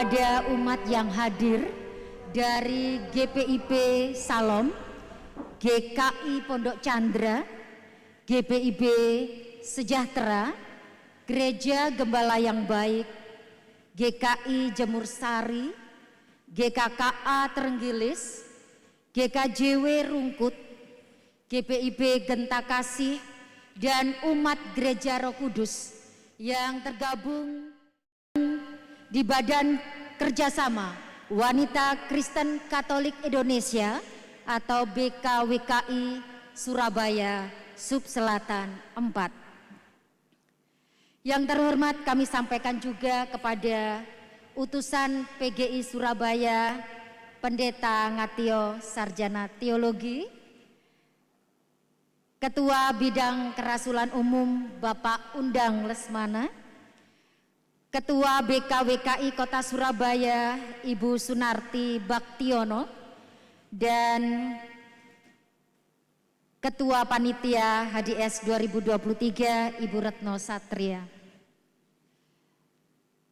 kepada umat yang hadir dari GPIP Salom, GKI Pondok Chandra, GPIB Sejahtera, Gereja Gembala yang Baik, GKI Jemur Sari, GKKA Trenggilis, GKJW Rungkut, GPIB Genta Kasih, dan umat Gereja Roh Kudus yang tergabung di Badan Kerjasama Wanita Kristen Katolik Indonesia atau BKWKI Surabaya Sub Selatan 4. Yang terhormat kami sampaikan juga kepada utusan PGI Surabaya Pendeta Ngatio Sarjana Teologi, Ketua Bidang Kerasulan Umum Bapak Undang Lesmana, Ketua BKWKI Kota Surabaya Ibu Sunarti Baktiono, dan Ketua Panitia HDS 2023 Ibu Retno Satria.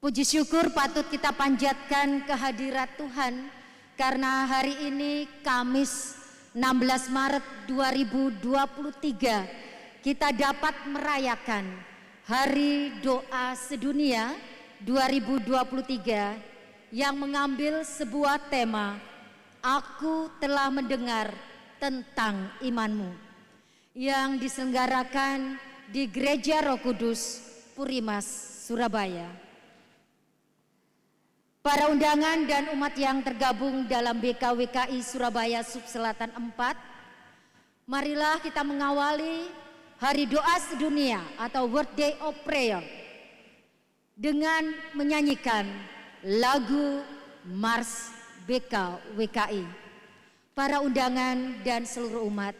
Puji syukur patut kita panjatkan kehadirat Tuhan karena hari ini Kamis 16 Maret 2023 kita dapat merayakan Hari Doa Sedunia 2023 yang mengambil sebuah tema, Aku telah mendengar tentang imanmu, yang diselenggarakan di Gereja Roh Kudus Purimas, Surabaya. Para undangan dan umat yang tergabung dalam BKWKI Surabaya Sub Selatan 4, marilah kita mengawali Hari Doa Sedunia atau World Day of Prayer dengan menyanyikan lagu Mars BKWKI. Para undangan dan seluruh umat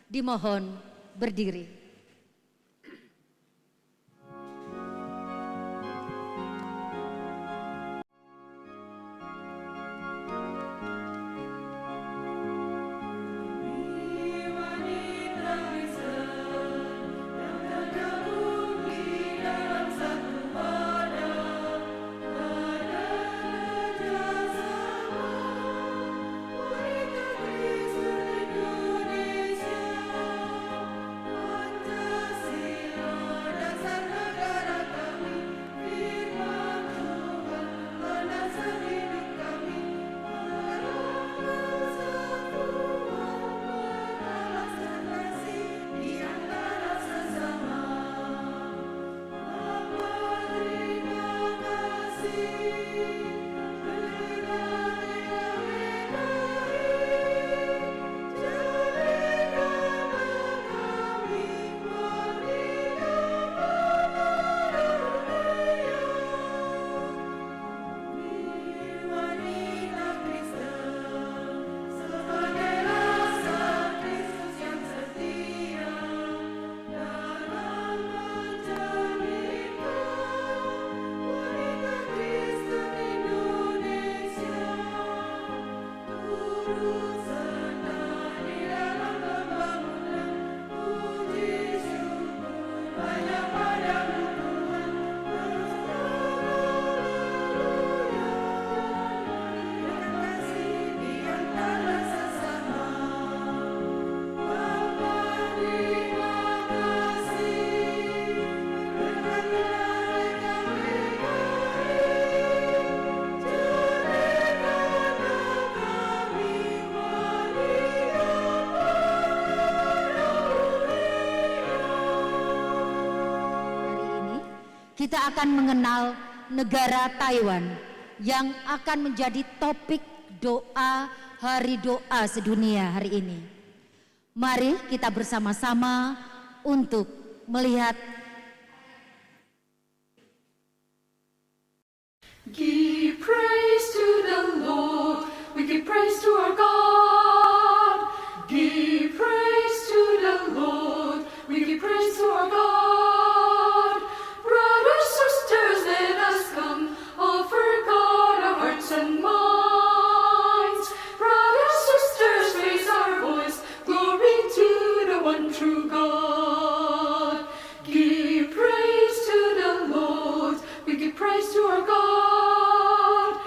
dimohon berdiri. Kita akan mengenal negara Taiwan yang akan menjadi topik doa Hari Doa Sedunia hari ini. Mari kita bersama-sama untuk melihat. Give praise to the Lord, we give praise to our God. Give praise to the Lord, we give praise to our God. Brothers, sisters, let us come, offer God our hearts and minds. Brothers, sisters, raise our voice, glory to the one true God. Give praise to the Lord, we give praise to our God.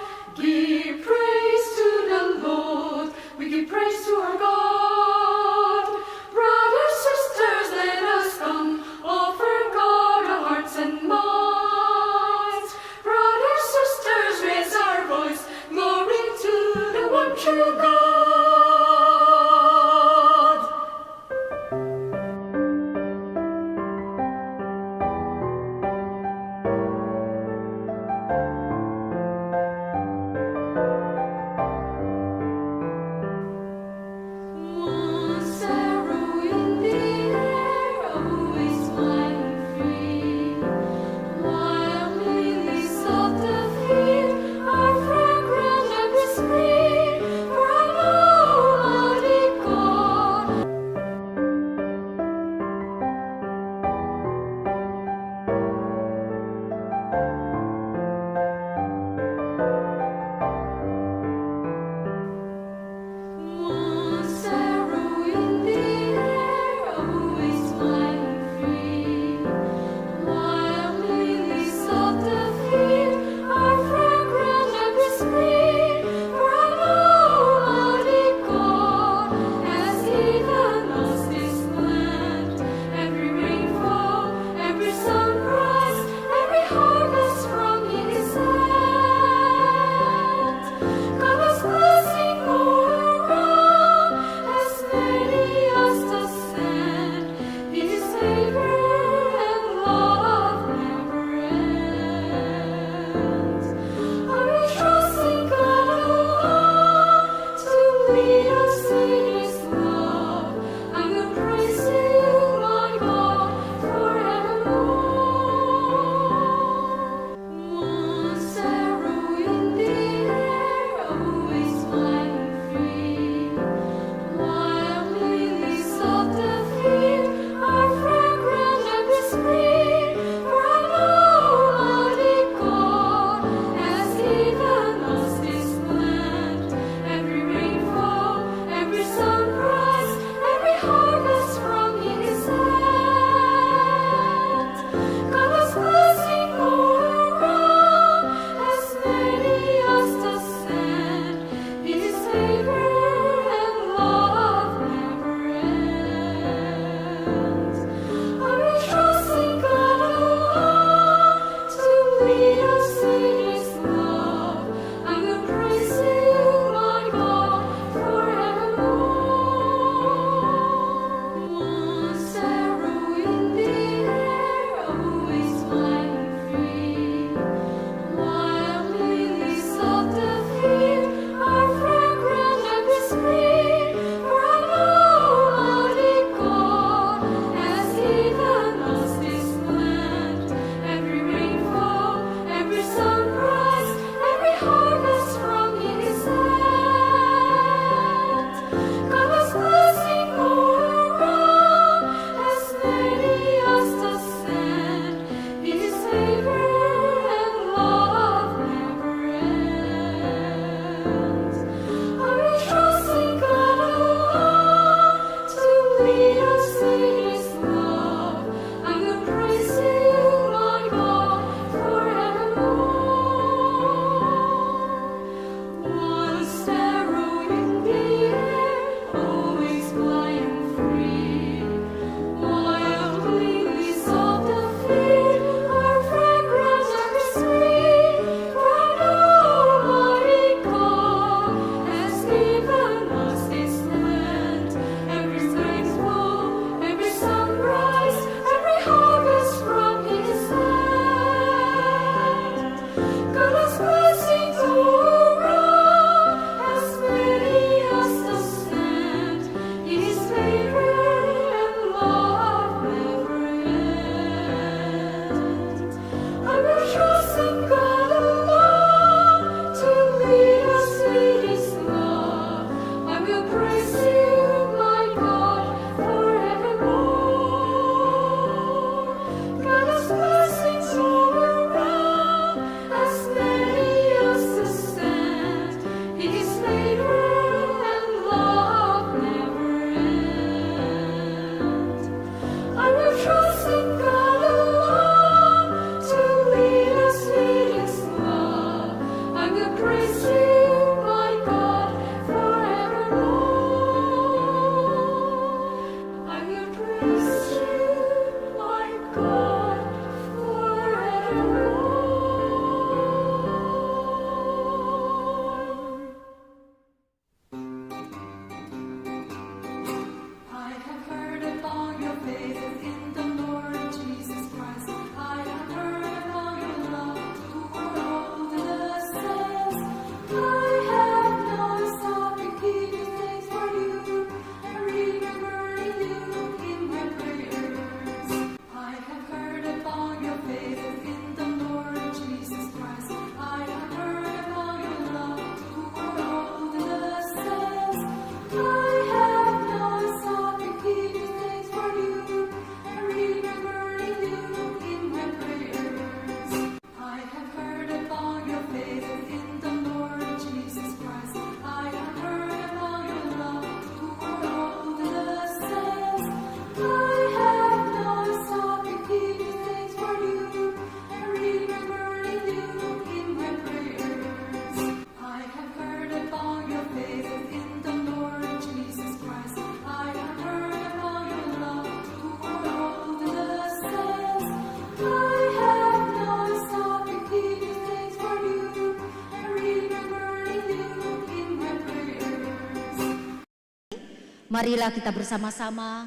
marilah kita bersama-sama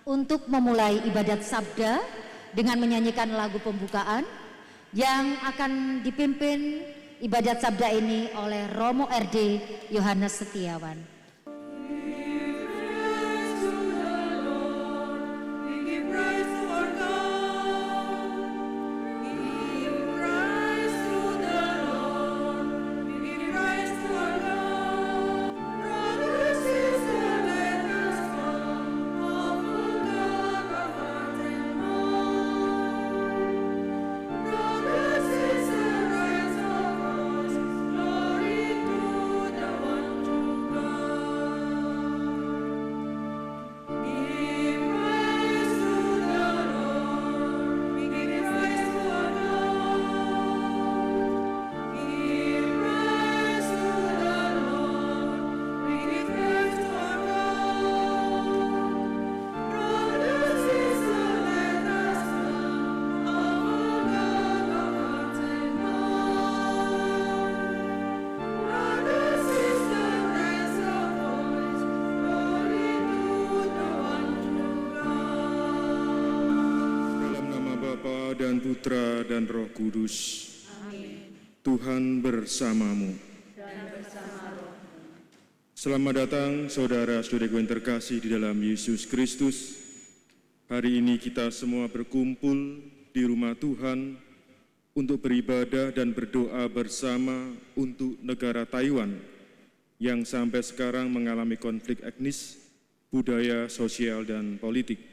untuk memulai ibadat sabda dengan menyanyikan lagu pembukaan yang akan dipimpin ibadat sabda ini oleh Romo RD Yohanes Setiawan. Dan Putra dan Roh Kudus. Amin. Tuhan bersamamu. Dan bersama roh. Selamat datang saudara-saudaraku yang terkasih di dalam Yesus Kristus. Hari ini kita semua berkumpul di rumah Tuhan untuk beribadah dan berdoa bersama untuk negara Taiwan yang sampai sekarang mengalami konflik etnis, budaya, sosial, dan politik.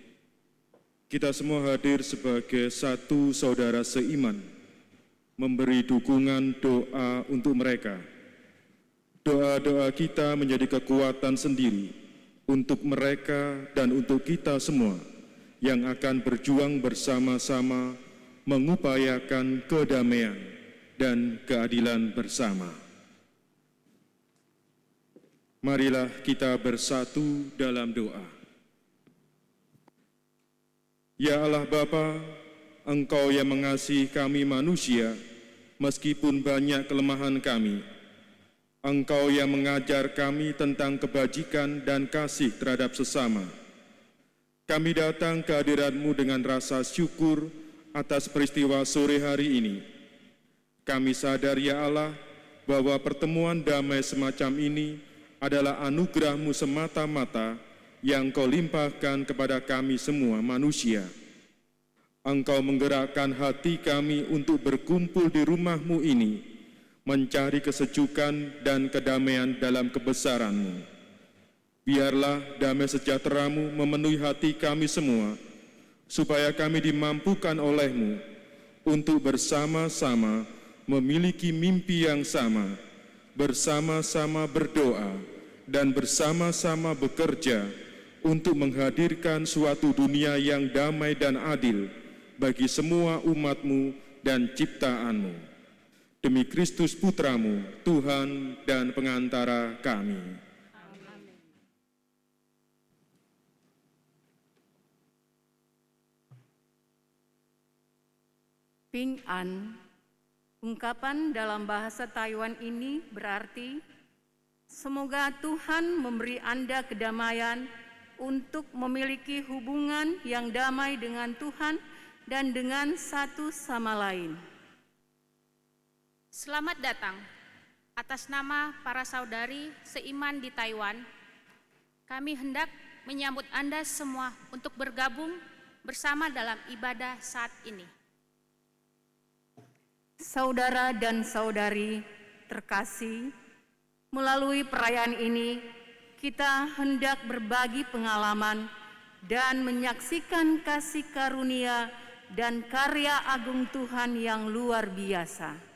Kita semua hadir sebagai satu saudara seiman, memberi dukungan doa untuk mereka. Doa-doa kita menjadi kekuatan sendiri untuk mereka dan untuk kita semua yang akan berjuang bersama-sama mengupayakan kedamaian dan keadilan bersama. Marilah kita bersatu dalam doa. Ya Allah Bapa, Engkau yang mengasihi kami manusia, meskipun banyak kelemahan kami. Engkau yang mengajar kami tentang kebajikan dan kasih terhadap sesama. Kami datang ke hadirat-Mu dengan rasa syukur atas peristiwa sore hari ini. Kami sadar ya Allah, bahwa pertemuan damai semacam ini adalah anugerah-Mu semata-mata yang Kau limpahkan kepada kami semua manusia. Engkau menggerakkan hati kami untuk berkumpul di rumah-Mu ini, mencari kesejukan dan kedamaian dalam kebesaran-Mu. Biarlah damai sejahtera-Mu memenuhi hati kami semua, supaya kami dimampukan oleh-Mu untuk bersama-sama memiliki mimpi yang sama, bersama-sama berdoa, dan bersama-sama bekerja untuk menghadirkan suatu dunia yang damai dan adil bagi semua umat-Mu dan ciptaan-Mu. Demi Kristus Putra-Mu, Tuhan dan pengantara kami. Amin. Ping An, ungkapan dalam bahasa Taiwan ini berarti, semoga Tuhan memberi Anda kedamaian untuk memiliki hubungan yang damai dengan Tuhan dan dengan satu sama lain. Selamat datang. Atas nama para saudari seiman di Taiwan, kami hendak menyambut Anda semua untuk bergabung bersama dalam ibadah saat ini. Saudara dan saudari terkasih, melalui perayaan ini, kita hendak berbagi pengalaman dan menyaksikan kasih karunia dan karya agung Tuhan yang luar biasa.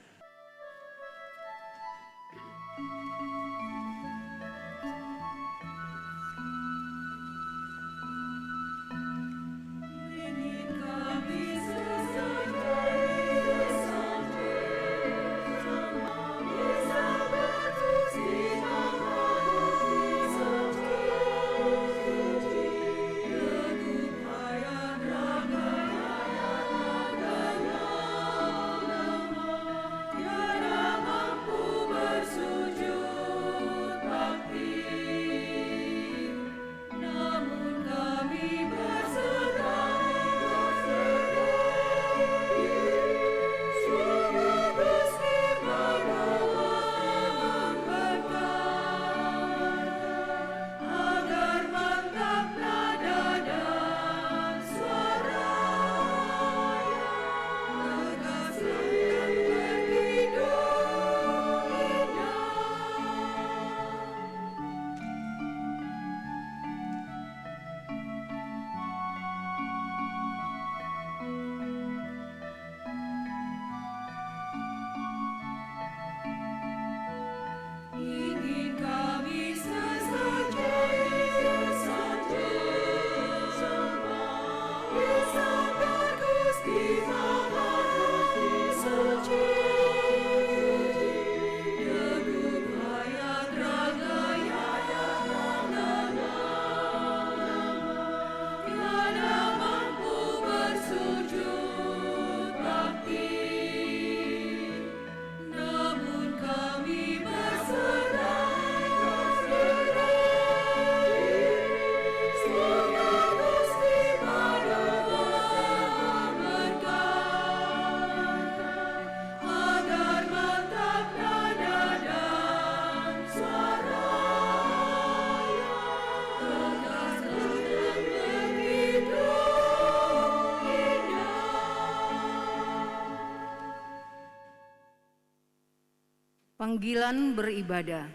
Panggilan beribadah.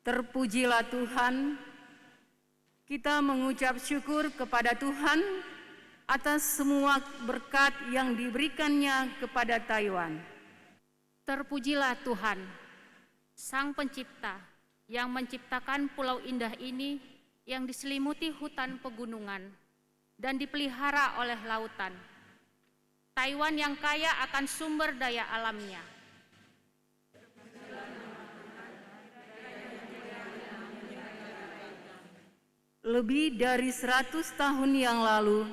Terpujilah Tuhan, kita mengucap syukur kepada Tuhan atas semua berkat yang diberikannya kepada Taiwan. Terpujilah Tuhan, Sang Pencipta yang menciptakan pulau indah ini yang diselimuti hutan pegunungan dan dipelihara oleh lautan. Taiwan yang kaya akan sumber daya alamnya. Lebih dari 100 tahun yang lalu,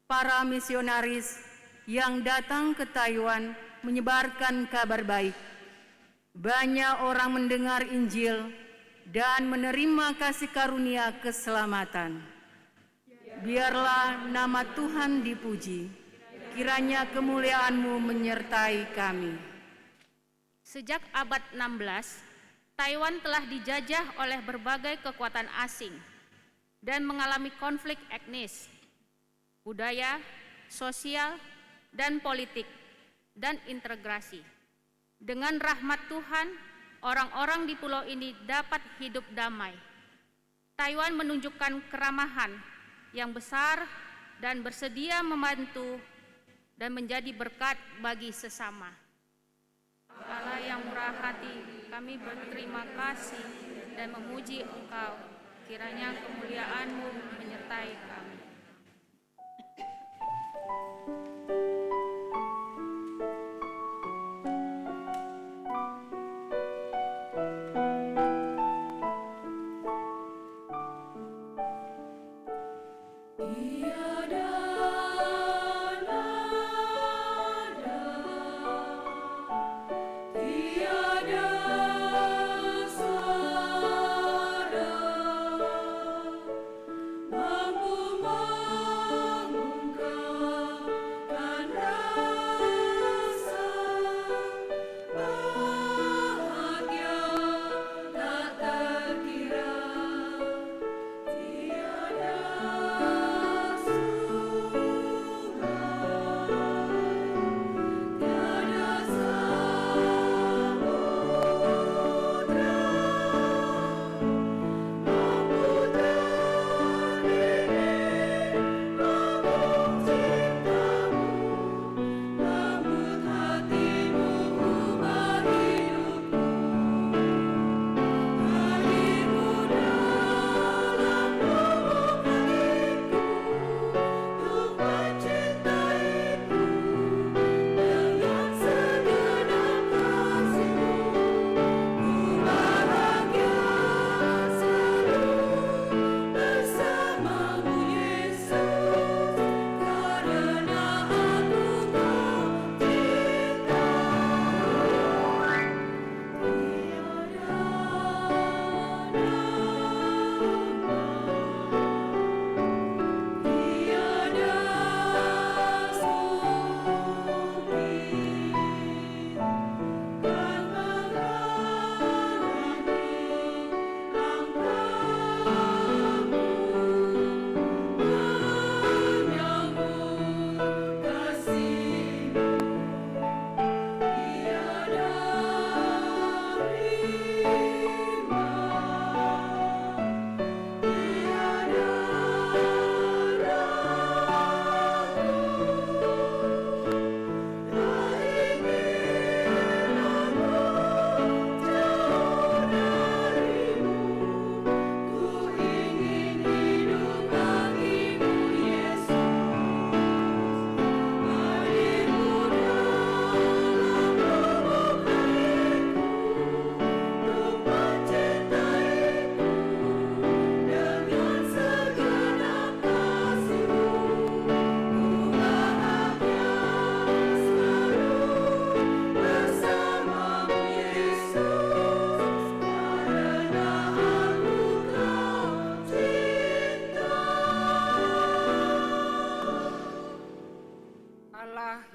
para misionaris yang datang ke Taiwan menyebarkan kabar baik. Banyak orang mendengar Injil dan menerima kasih karunia keselamatan. Biarlah nama Tuhan dipuji. Kiranya kemuliaan-Mu menyertai kami. Sejak abad 16, Taiwan telah dijajah oleh berbagai kekuatan asing dan mengalami konflik etnis, budaya, sosial, dan politik, dan integrasi. Dengan rahmat Tuhan, orang-orang di pulau ini dapat hidup damai. Taiwan menunjukkan keramahan yang besar dan bersedia membantu dan menjadi berkat bagi sesama. Allah yang murah hati, kami berterima kasih dan memuji Engkau. Kiranya kemuliaan-Mu menyertai kami.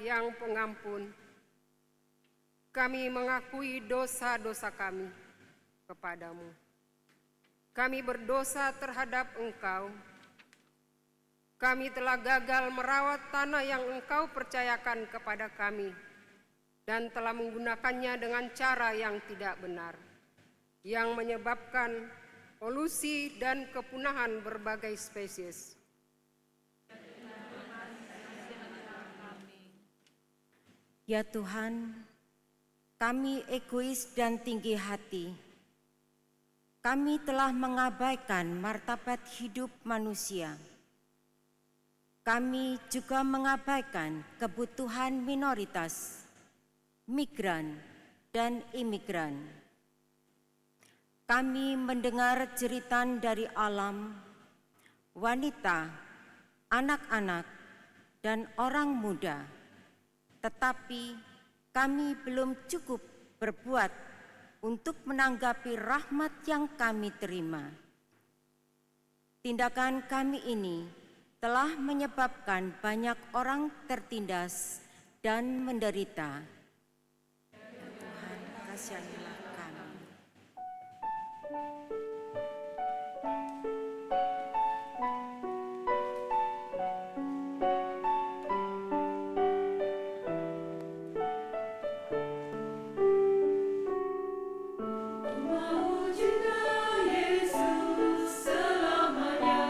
yang pengampun, kami mengakui dosa-dosa kami kepadamu. Kami berdosa terhadap Engkau. Kami telah gagal merawat tanah yang Engkau percayakan kepada kami. dan telah menggunakannya dengan cara yang tidak benar, yang menyebabkan polusi dan kepunahan berbagai spesies. Ya Tuhan, kami egois dan tinggi hati. Kami telah mengabaikan martabat hidup manusia. Kami juga mengabaikan kebutuhan minoritas, migran, dan imigran. Kami mendengar jeritan dari alam, wanita, anak-anak, dan orang muda, tetapi kami belum cukup berbuat untuk menanggapi rahmat yang kami terima. Tindakan kami ini telah menyebabkan banyak orang tertindas dan menderita. Ya Tuhan, kasihanilah kami. Mau cinta Yesus selamanya.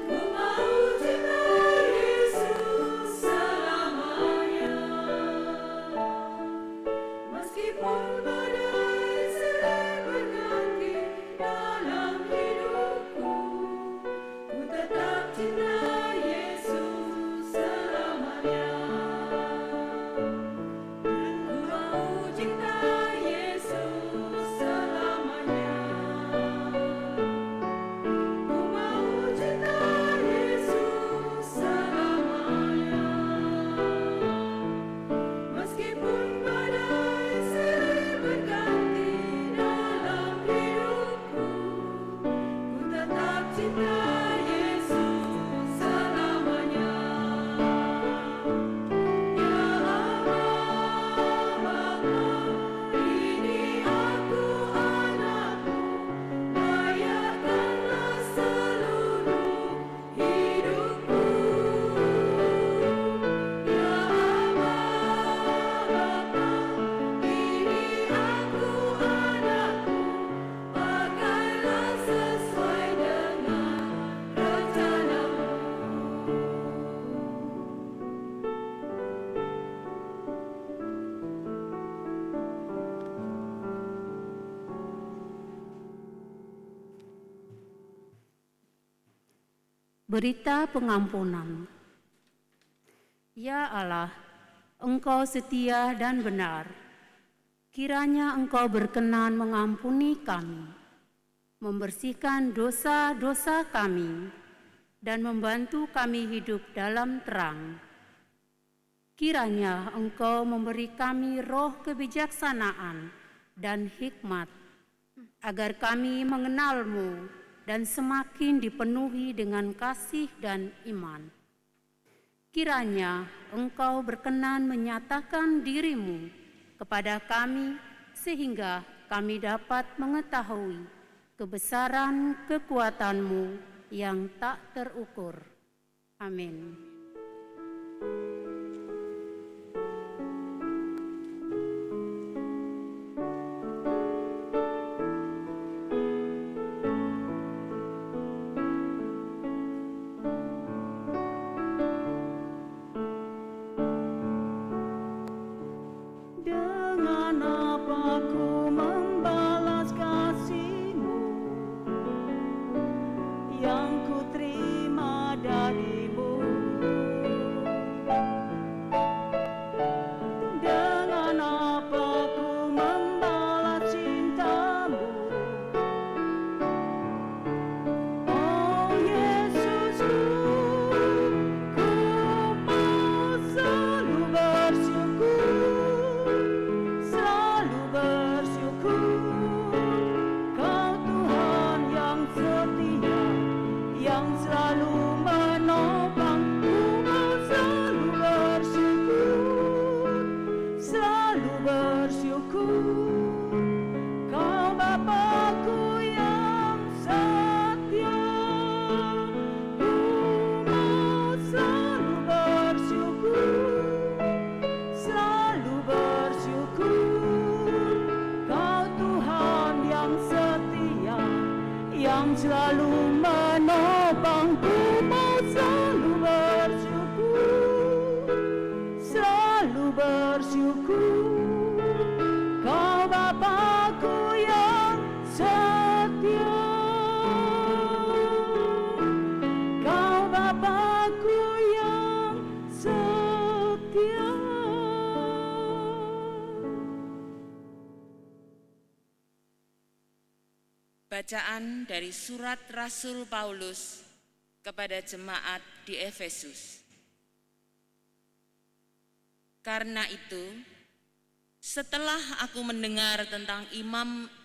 Ku mau cinta Yesus selamanya. Meskipun badai silih berganti dalam hidupku, ku tetap cinta Yesus selamanya. Ku mau cinta Yesus selamanya. Ku mau cinta Yesus selamanya. Meskipun badai silih berganti dalam hidupku, ku tetap cinta Yesus selamanya. Ya Allah Bapa, ini aku anakmu, layakkanlah seluruh hidupku. Ya Allah Bapa, ini aku anakmu, pakailah sesuai dengan rencanamu. Berita pengampunan. Ya Allah, Engkau setia dan benar. Kiranya Engkau berkenan mengampuni kami, membersihkan dosa-dosa kami, dan membantu kami hidup dalam terang. Kiranya Engkau memberi kami roh kebijaksanaan dan hikmat, agar kami mengenal-Mu dan semakin dipenuhi dengan kasih dan iman. Kiranya Engkau berkenan menyatakan diri-Mu kepada kami, sehingga kami dapat mengetahui kebesaran kekuatan-Mu yang tak terukur. Amin. Dengan apa ku membalas kasih-Mu yang ku terima dari-Mu? yang selalu menopangku, mau selalu bersyukur. Kau Bapakku yang setia, Kau Bapakku yang setia. Bacaan dari surat Rasul Paulus kepada jemaat di Efesus. Karena itu, setelah aku mendengar tentang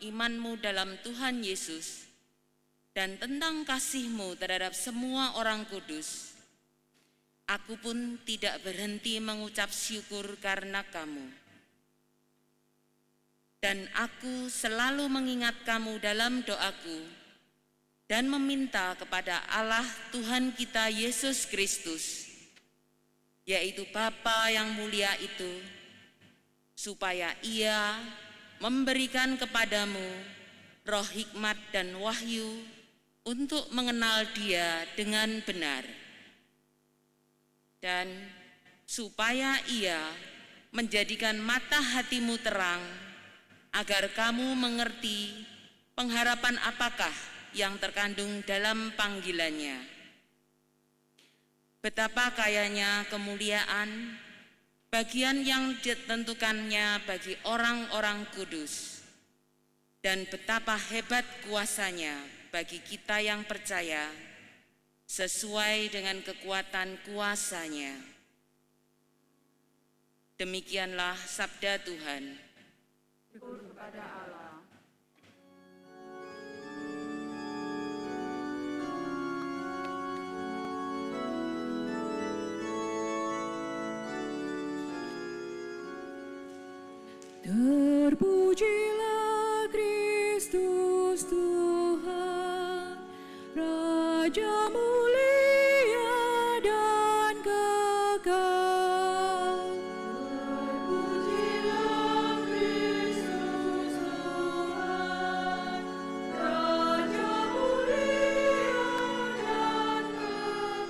imanmu dalam Tuhan Yesus dan tentang kasihmu terhadap semua orang kudus, aku pun tidak berhenti mengucap syukur karena kamu. Dan aku selalu mengingat kamu dalam doaku dan meminta kepada Allah Tuhan kita Yesus Kristus, yaitu Bapa yang mulia itu, supaya Ia memberikan kepadamu roh hikmat dan wahyu untuk mengenal Dia dengan benar, dan supaya Ia menjadikan mata hatimu terang, agar kamu mengerti pengharapan apakah yang terkandung dalam panggilannya. Betapa kayanya kemuliaan bagian yang ditentukannya bagi orang-orang kudus, dan betapa hebat kuasanya bagi kita yang percaya sesuai dengan kekuatan kuasanya. Demikianlah sabda Tuhan. Kepada Allah. Terpujilah Kristus Tuhan, Raja mulia dan kekal. Terpujilah Kristus Tuhan, Raja mulia dan kekal.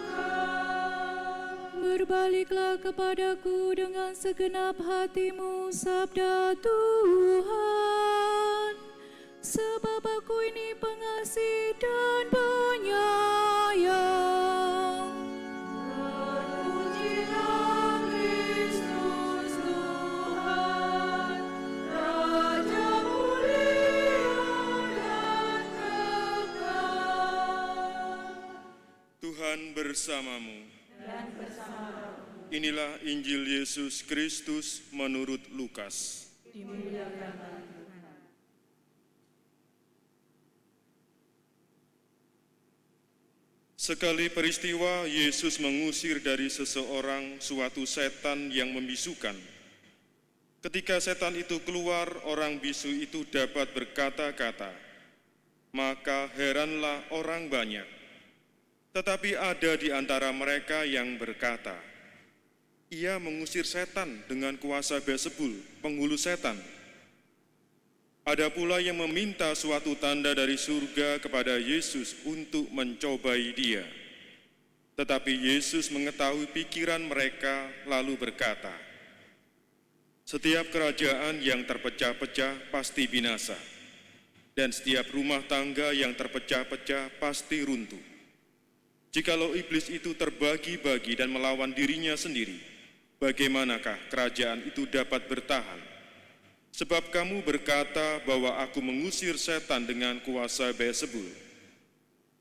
Berbaliklah kepadaku dengan segenap hatimu, sabda Tuhan, sebab aku ini pengasih dan penyayang. Terpujilah Kristus Tuhan, Raja mulia dan kekal. Tuhan bersamamu. Inilah Injil Yesus Kristus menurut Lukas. Sekali peristiwa, Yesus mengusir dari seseorang suatu setan yang membisukan. Ketika setan itu keluar, orang bisu itu dapat berkata-kata. Maka heranlah orang banyak. Tetapi ada di antara mereka yang berkata, ia mengusir setan dengan kuasa Beelzebul, penghulu setan. Ada pula yang meminta suatu tanda dari surga kepada Yesus untuk mencobai dia. Tetapi Yesus mengetahui pikiran mereka lalu berkata, setiap kerajaan yang terpecah-pecah pasti binasa, dan setiap rumah tangga yang terpecah-pecah pasti runtuh. Jikalau iblis itu terbagi-bagi dan melawan dirinya sendiri, bagaimanakah kerajaan itu dapat bertahan? Sebab kamu berkata bahwa aku mengusir setan dengan kuasa Beelzebul.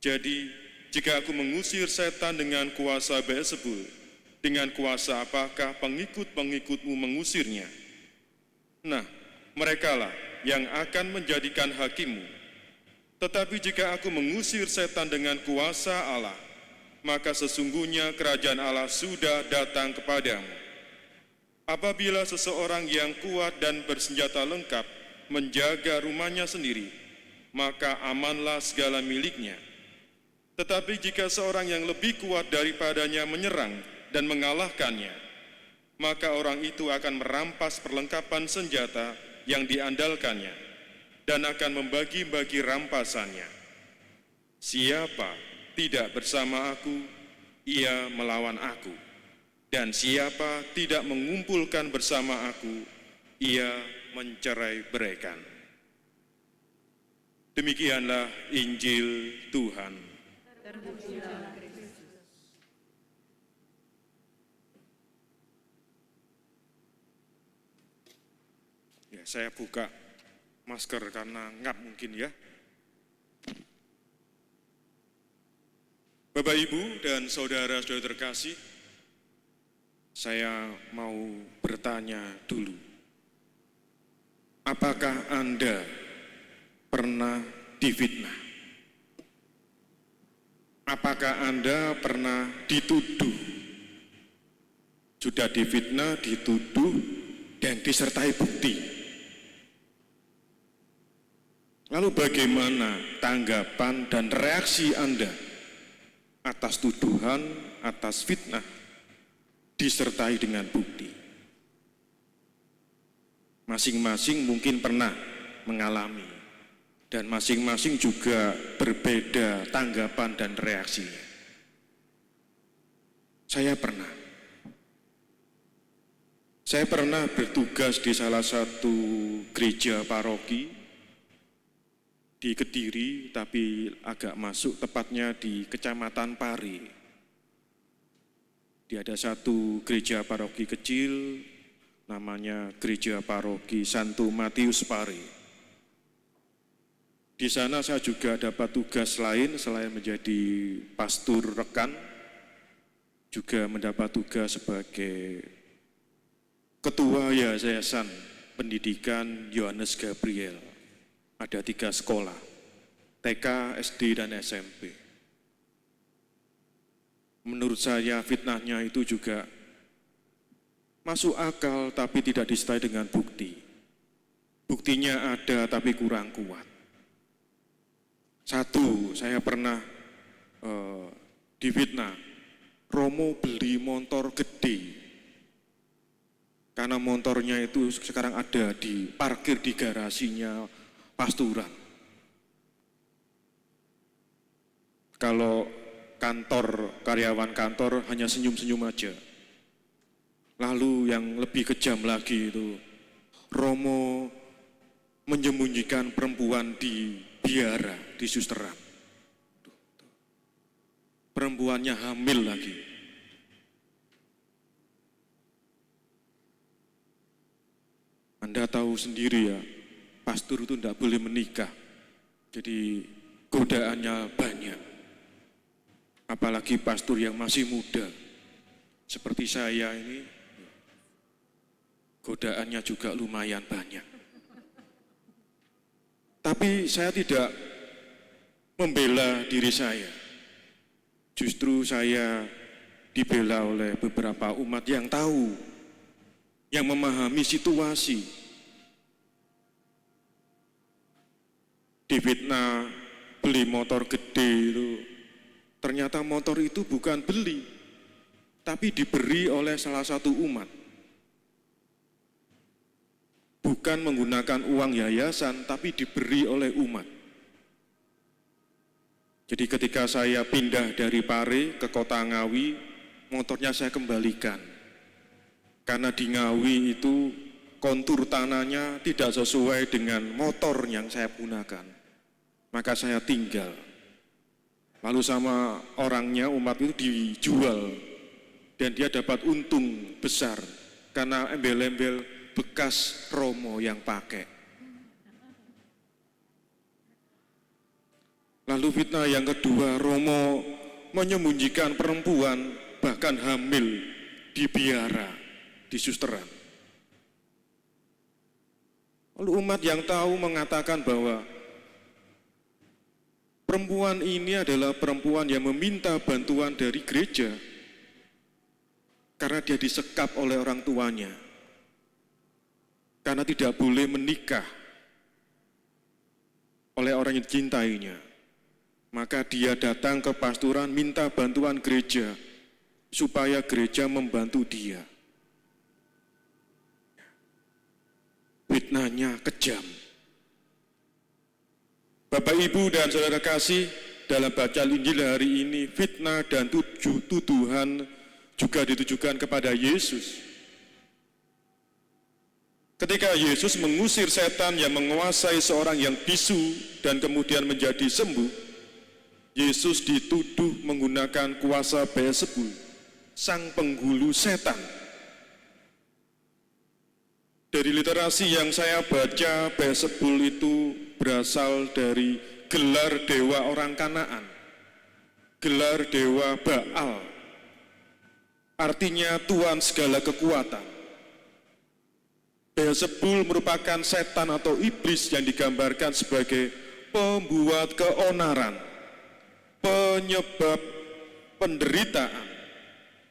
Jadi, jika aku mengusir setan dengan kuasa Beelzebul, dengan kuasa apakah pengikut-pengikutmu mengusirnya? Nah, merekalah yang akan menjadikan hakimmu. Tetapi jika aku mengusir setan dengan kuasa Allah, maka sesungguhnya kerajaan Allah sudah datang kepadamu. Apabila seseorang yang kuat dan bersenjata lengkap menjaga rumahnya sendiri, maka amanlah segala miliknya. Tetapi jika seorang yang lebih kuat daripadanya menyerang dan mengalahkannya, maka orang itu akan merampas perlengkapan senjata yang diandalkannya dan akan membagi-bagi rampasannya. Siapa tidak bersama aku, ia melawan aku. Dan siapa tidak mengumpulkan bersama aku, ia mencerai-beraikan. Demikianlah Injil Tuhan. Ya, saya buka masker karena ngap mungkin ya. Bapak, Ibu, dan saudara-saudara terkasih, saya mau bertanya dulu. Apakah Anda pernah difitnah? Apakah Anda pernah dituduh? Sudah difitnah, dituduh, dan disertai bukti. Lalu bagaimana tanggapan dan reaksi Anda atas tuduhan, atas fitnah, disertai dengan bukti? Masing-masing mungkin pernah mengalami, dan masing-masing juga berbeda tanggapan dan reaksinya. Saya pernah bertugas di salah satu gereja paroki di Kediri, tapi agak masuk tepatnya di Kecamatan Pari. Ada satu gereja paroki kecil, namanya Gereja Paroki Santo Matius Pari. Di sana saya juga dapat tugas lain selain menjadi pastor rekan, juga mendapat tugas sebagai Ketua Yayasan Pendidikan Yohanes Gabriel. Ada 3 sekolah, TK, SD, dan SMP. Menurut saya fitnahnya itu juga masuk akal tapi tidak disertai dengan bukti. Buktinya ada tapi kurang kuat. Satu, saya pernah difitnah, Romo beli motor gede. Karena motornya itu sekarang ada di parkir di garasinya pasturan. Kalau karyawan kantor hanya senyum-senyum aja. Lalu yang lebih kejam lagi itu, Romo menyembunyikan perempuan di biara, di susteran. Perempuannya hamil lagi. Anda tahu sendiri ya, pastor itu tidak boleh menikah. Jadi godaannya banyak. Apalagi pastor yang masih muda. Seperti saya ini, godaannya juga lumayan banyak. Tapi saya tidak membela diri saya. Justru saya dibela oleh beberapa umat yang tahu, yang memahami situasi. Difitnah beli motor gede itu, ternyata motor itu bukan beli, tapi diberi oleh salah satu umat. Bukan menggunakan uang yayasan, tapi diberi oleh umat. Jadi ketika saya pindah dari Pare ke kota Ngawi, motornya saya kembalikan. Karena di Ngawi itu kontur tanahnya tidak sesuai dengan motor yang saya gunakan. Maka saya tinggal. Lalu sama orangnya, umat itu dijual. Dan dia dapat untung besar. Karena embel-embel bekas Romo yang pakai. Lalu fitnah yang kedua, Romo menyembunyikan perempuan bahkan hamil di biara, di susteran. Lalu umat yang tahu mengatakan bahwa perempuan ini adalah perempuan yang meminta bantuan dari gereja karena dia disekap oleh orang tuanya. Karena tidak boleh menikah oleh orang yang dicintainya. Maka dia datang ke pasturan minta bantuan gereja supaya gereja membantu dia. Fitnahnya kejam. Bapak, Ibu, dan saudara kasih, dalam bacaan Injil hari ini, fitnah dan tuduhan juga ditujukan kepada Yesus. Ketika Yesus mengusir setan yang menguasai seorang yang bisu dan kemudian menjadi sembuh, Yesus dituduh menggunakan kuasa Beelzebul, sang penghulu setan. Dari literasi yang saya baca, Beelzebul itu berasal dari gelar dewa orang Kanaan, gelar dewa Baal, artinya Tuhan segala kekuatan. Beelzebul merupakan setan atau iblis yang digambarkan sebagai pembuat keonaran, penyebab penderitaan,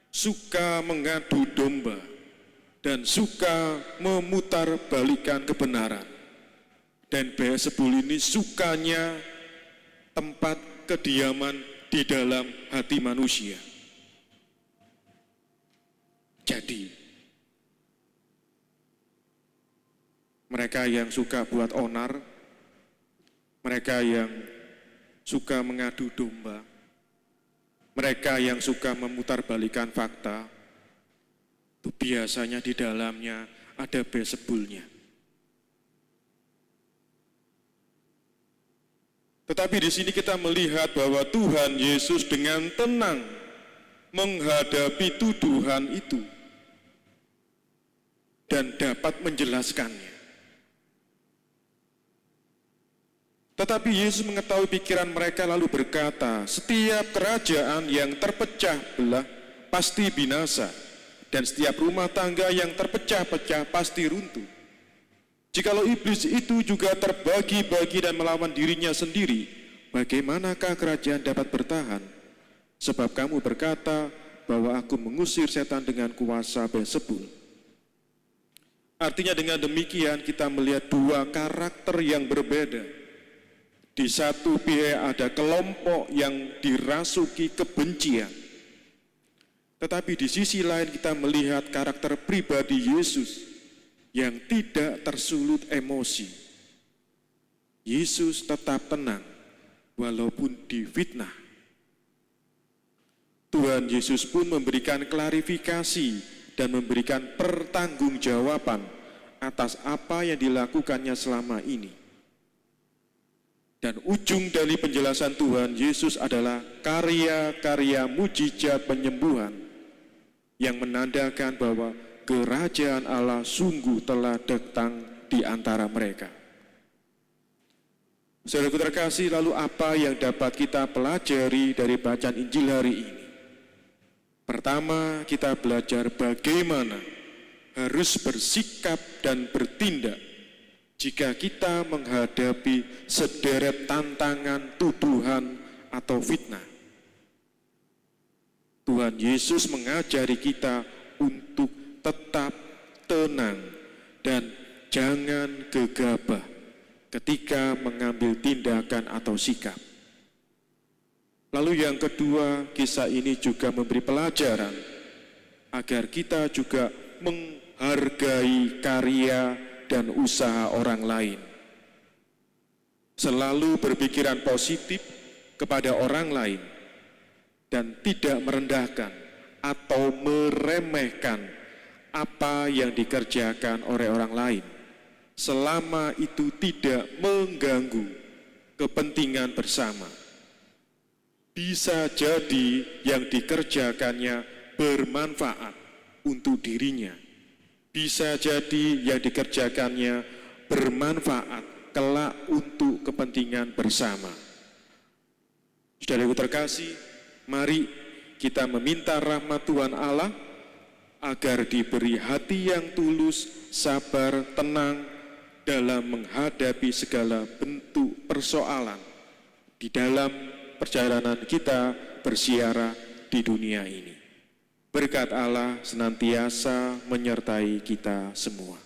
suka mengadu domba, dan suka memutarbalikkan kebenaran. Dan Beelzebul ini sukanya tempat kediaman di dalam hati manusia. Jadi, mereka yang suka buat onar, mereka yang suka mengadu domba, mereka yang suka memutarbalikkan fakta, itu biasanya di dalamnya ada Beelzebulnya. Tetapi di sini kita melihat bahwa Tuhan Yesus dengan tenang menghadapi tuduhan itu dan dapat menjelaskannya. Tetapi Yesus mengetahui pikiran mereka lalu berkata, setiap kerajaan yang terpecah belah pasti binasa, dan setiap rumah tangga yang terpecah-pecah pasti runtuh. Jikalau iblis itu juga terbagi-bagi dan melawan dirinya sendiri, bagaimanakah kerajaan dapat bertahan? Sebab kamu berkata bahwa aku mengusir setan dengan kuasa Beelzebul. Artinya dengan demikian kita melihat dua karakter yang berbeda. Di satu pihak ada kelompok yang dirasuki kebencian. Tetapi di sisi lain kita melihat karakter pribadi Yesus yang tidak tersulut emosi. Yesus tetap tenang walaupun difitnah. Tuhan Yesus pun memberikan klarifikasi dan memberikan pertanggungjawaban atas apa yang dilakukannya selama ini. Dan ujung dari penjelasan Tuhan Yesus adalah karya-karya mujizat penyembuhan yang menandakan bahwa kerajaan Allah sungguh telah datang di antara mereka. Saudaraku terkasih, lalu apa yang dapat kita pelajari dari bacaan Injil hari ini? Pertama, kita belajar bagaimana harus bersikap dan bertindak jika kita menghadapi sederet tantangan, tuduhan, atau fitnah. Tuhan Yesus mengajari kita untuk tetap tenang dan jangan gegabah ketika mengambil tindakan atau sikap. Lalu yang kedua, kisah ini juga memberi pelajaran agar kita juga menghargai karya dan usaha orang lain. Selalu berpikiran positif kepada orang lain dan tidak merendahkan atau meremehkan apa yang dikerjakan oleh orang lain, selama itu tidak mengganggu kepentingan bersama. Bisa jadi yang dikerjakannya bermanfaat untuk dirinya. Bisa jadi yang dikerjakannya bermanfaat kelak untuk kepentingan bersama. Saudaraku terkasih, mari kita meminta rahmat Tuhan Allah agar diberi hati yang tulus, sabar, tenang dalam menghadapi segala bentuk persoalan di dalam perjalanan kita bersiara di dunia ini. Berkat Allah senantiasa menyertai kita semua.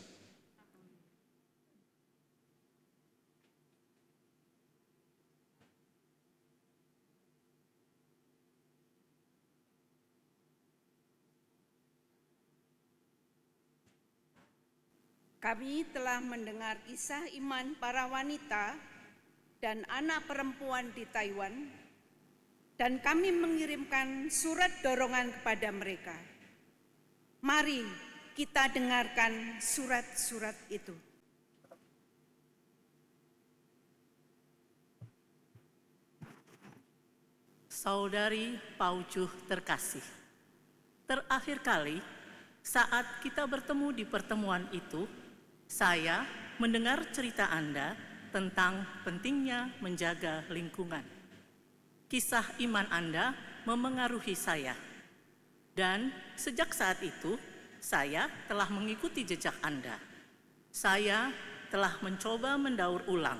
Kami telah mendengar kisah iman para wanita dan anak perempuan di Taiwan dan kami mengirimkan surat dorongan kepada mereka. Mari kita dengarkan surat-surat itu. Saudari Paujuh terkasih, terakhir kali saat kita bertemu di pertemuan itu, saya mendengar cerita Anda tentang pentingnya menjaga lingkungan. Kisah iman Anda memengaruhi saya, dan sejak saat itu saya telah mengikuti jejak Anda. Saya telah mencoba mendaur ulang,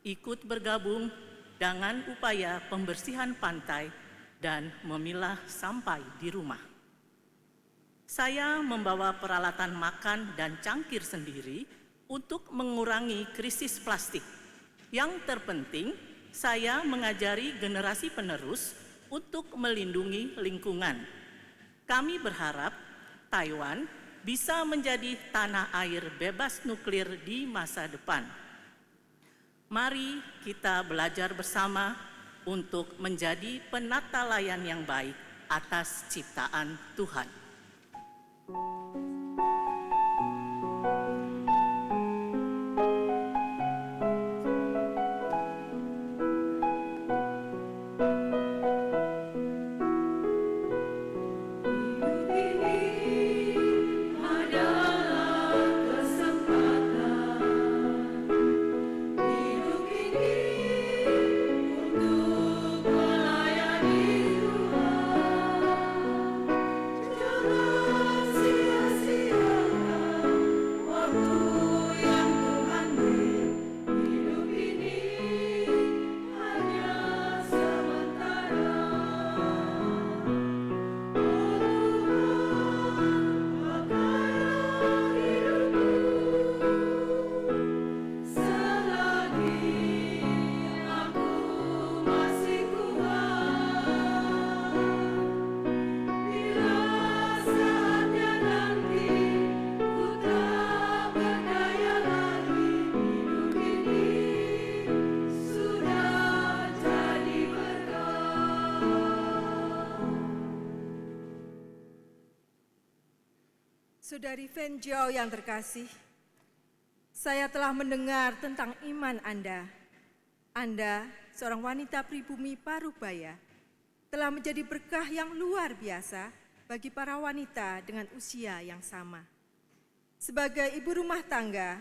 ikut bergabung dengan upaya pembersihan pantai dan memilah sampah di rumah. Saya membawa peralatan makan dan cangkir sendiri untuk mengurangi krisis plastik. Yang terpenting, saya mengajari generasi penerus untuk melindungi lingkungan. Kami berharap Taiwan bisa menjadi tanah air bebas nuklir di masa depan. Mari kita belajar bersama untuk menjadi penata layan yang baik atas ciptaan Tuhan. Saudari Fen Jiao yang terkasih, saya telah mendengar tentang iman Anda. Anda, seorang wanita pribumi Parubaya, telah menjadi berkah yang luar biasa bagi para wanita dengan usia yang sama. Sebagai ibu rumah tangga,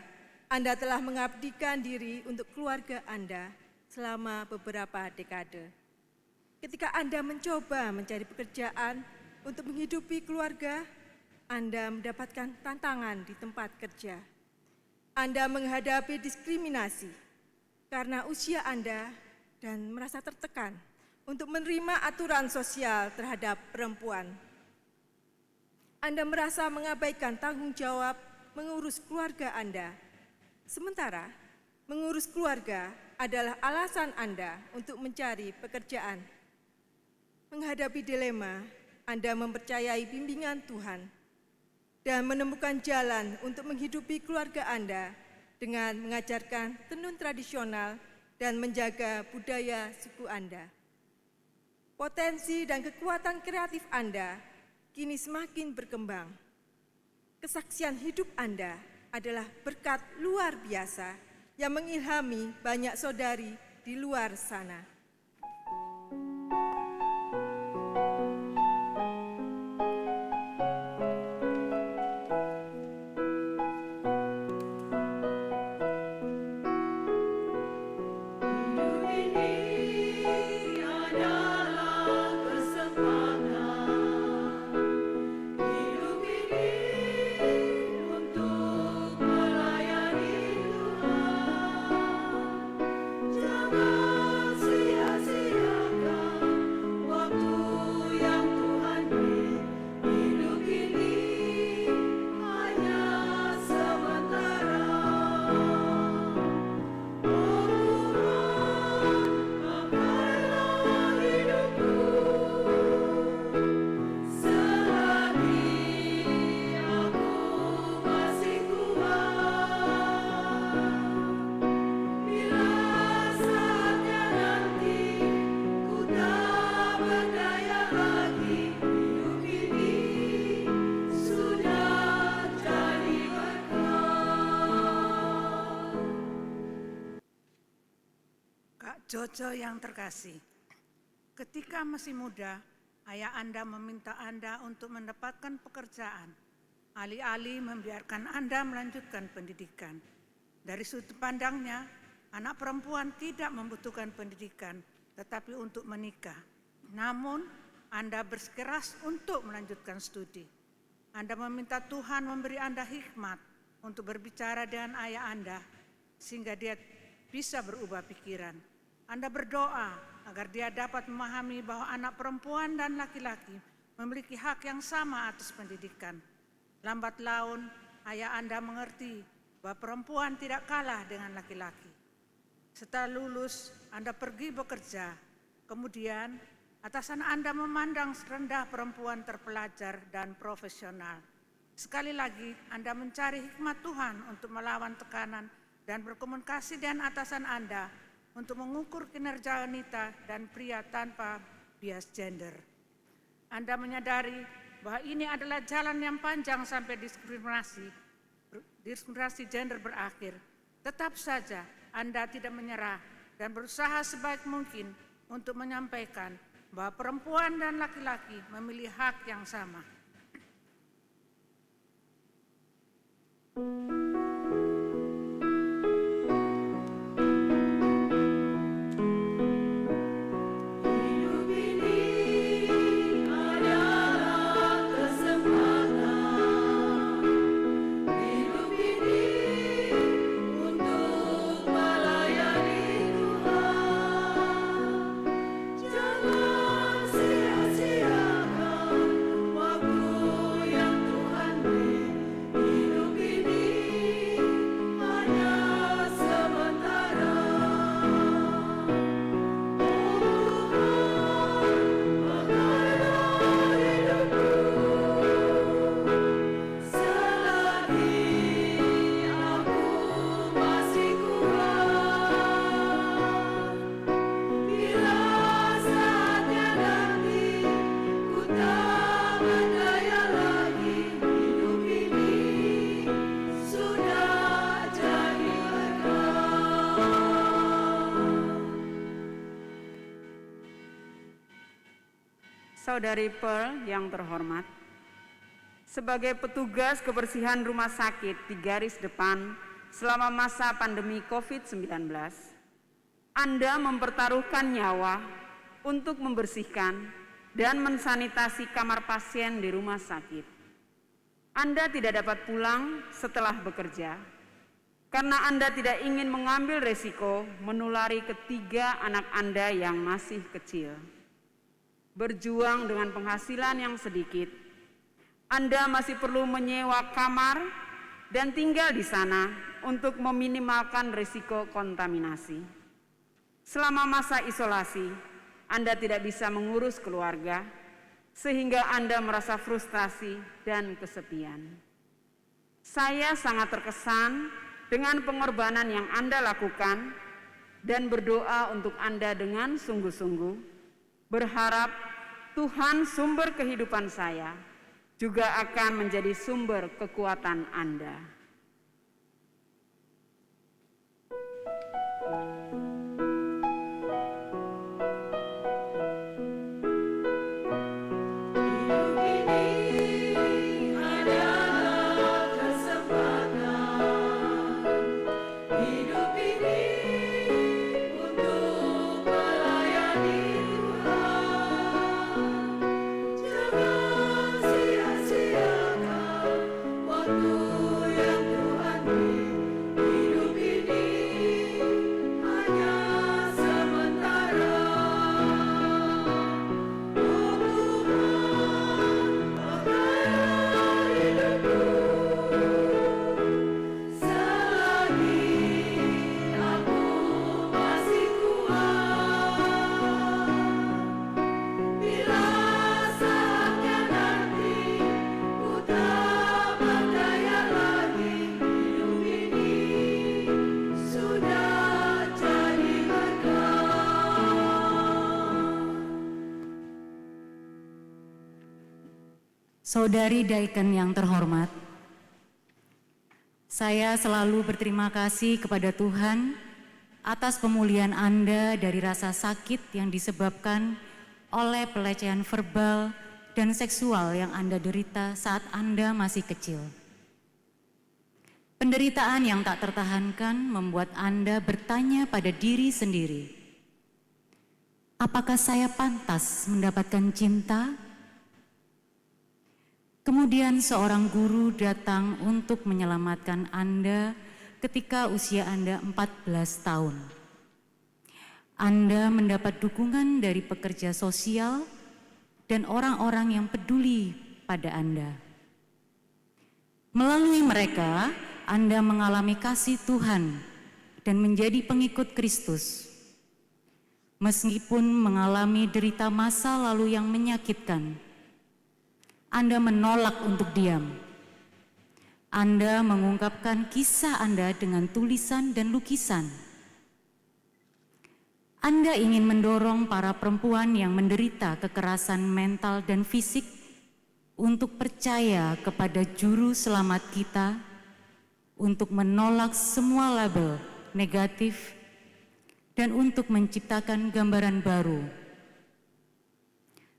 Anda telah mengabdikan diri untuk keluarga Anda selama beberapa dekade. Ketika Anda mencoba mencari pekerjaan untuk menghidupi keluarga, Anda mendapatkan tantangan di tempat kerja. Anda menghadapi diskriminasi karena usia Anda dan merasa tertekan untuk menerima aturan sosial terhadap perempuan. Anda merasa mengabaikan tanggung jawab mengurus keluarga Anda. Sementara mengurus keluarga adalah alasan Anda untuk mencari pekerjaan. Menghadapi dilema, Anda mempercayai bimbingan Tuhan dan menemukan jalan untuk menghidupi keluarga Anda dengan mengajarkan tenun tradisional dan menjaga budaya suku Anda. Potensi dan kekuatan kreatif Anda kini semakin berkembang. Kesaksian hidup Anda adalah berkat luar biasa yang mengilhami banyak saudari di luar sana. Jangan Jojo yang terkasih, ketika masih muda, ayah Anda meminta Anda untuk mendapatkan pekerjaan, alih-alih membiarkan Anda melanjutkan pendidikan. Dari sudut pandangnya, anak perempuan tidak membutuhkan pendidikan, tetapi untuk menikah. Namun, Anda bersikeras untuk melanjutkan studi. Anda meminta Tuhan memberi Anda hikmat untuk berbicara dengan ayah Anda, sehingga dia bisa berubah pikiran. Anda berdoa agar dia dapat memahami bahwa anak perempuan dan laki-laki memiliki hak yang sama atas pendidikan. Lambat laun, ayah Anda mengerti bahwa perempuan tidak kalah dengan laki-laki. Setelah lulus, Anda pergi bekerja. Kemudian, atasan Anda memandang rendah perempuan terpelajar dan profesional. Sekali lagi, Anda mencari hikmat Tuhan untuk melawan tekanan dan berkomunikasi dengan atasan Anda untuk mengukur kinerja wanita dan pria tanpa bias gender. Anda menyadari bahwa ini adalah jalan yang panjang sampai diskriminasi gender berakhir. Tetap saja Anda tidak menyerah dan berusaha sebaik mungkin untuk menyampaikan bahwa perempuan dan laki-laki memiliki hak yang sama. Saudari Pearl yang terhormat, sebagai petugas kebersihan rumah sakit di garis depan selama masa pandemi COVID-19, Anda mempertaruhkan nyawa untuk membersihkan dan mensanitasi kamar pasien di rumah sakit. Anda tidak dapat pulang setelah bekerja karena Anda tidak ingin mengambil resiko menulari ketiga anak Anda yang masih kecil. Berjuang dengan penghasilan yang sedikit, Anda masih perlu menyewa kamar dan tinggal di sana untuk meminimalkan risiko kontaminasi. Selama masa isolasi, Anda tidak bisa mengurus keluarga, sehingga Anda merasa frustrasi dan kesepian. Saya sangat terkesan dengan pengorbanan yang Anda lakukan dan berdoa untuk Anda dengan sungguh-sungguh, berharap Tuhan sumber kehidupan saya juga akan menjadi sumber kekuatan Anda. Saudari Daikon yang terhormat, saya selalu berterima kasih kepada Tuhan atas pemulihan Anda dari rasa sakit yang disebabkan oleh pelecehan verbal dan seksual yang Anda derita saat Anda masih kecil. Penderitaan yang tak tertahankan membuat Anda bertanya pada diri sendiri, apakah saya pantas mendapatkan cinta? Kemudian seorang guru datang untuk menyelamatkan Anda ketika usia Anda 14 tahun. Anda mendapat dukungan dari pekerja sosial dan orang-orang yang peduli pada Anda. Melalui mereka, Anda mengalami kasih Tuhan dan menjadi pengikut Kristus. Meskipun mengalami derita masa lalu yang menyakitkan, Anda menolak untuk diam. Anda mengungkapkan kisah Anda dengan tulisan dan lukisan. Anda ingin mendorong para perempuan yang menderita kekerasan mental dan fisik untuk percaya kepada Juru Selamat kita, untuk menolak semua label negatif, dan untuk menciptakan gambaran baru.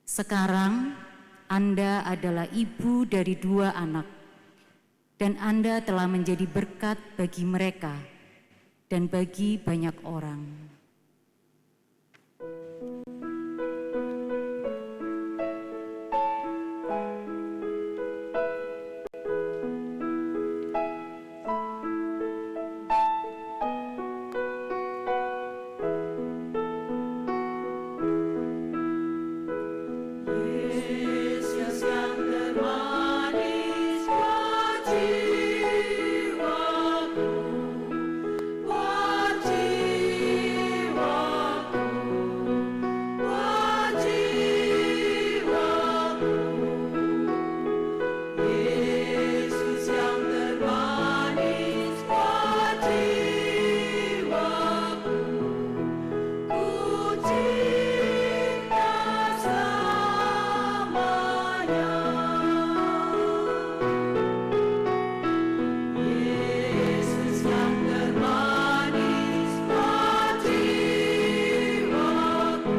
Sekarang, Anda adalah ibu dari 2 anak, dan Anda telah menjadi berkat bagi mereka dan bagi banyak orang. Yesus yang termanis buat jiwaku, buat jiwaku, buat jiwaku. Yesus yang termanis buat jiwaku, ku cinta selamanya. Yesus yang termanis buat jiwaku,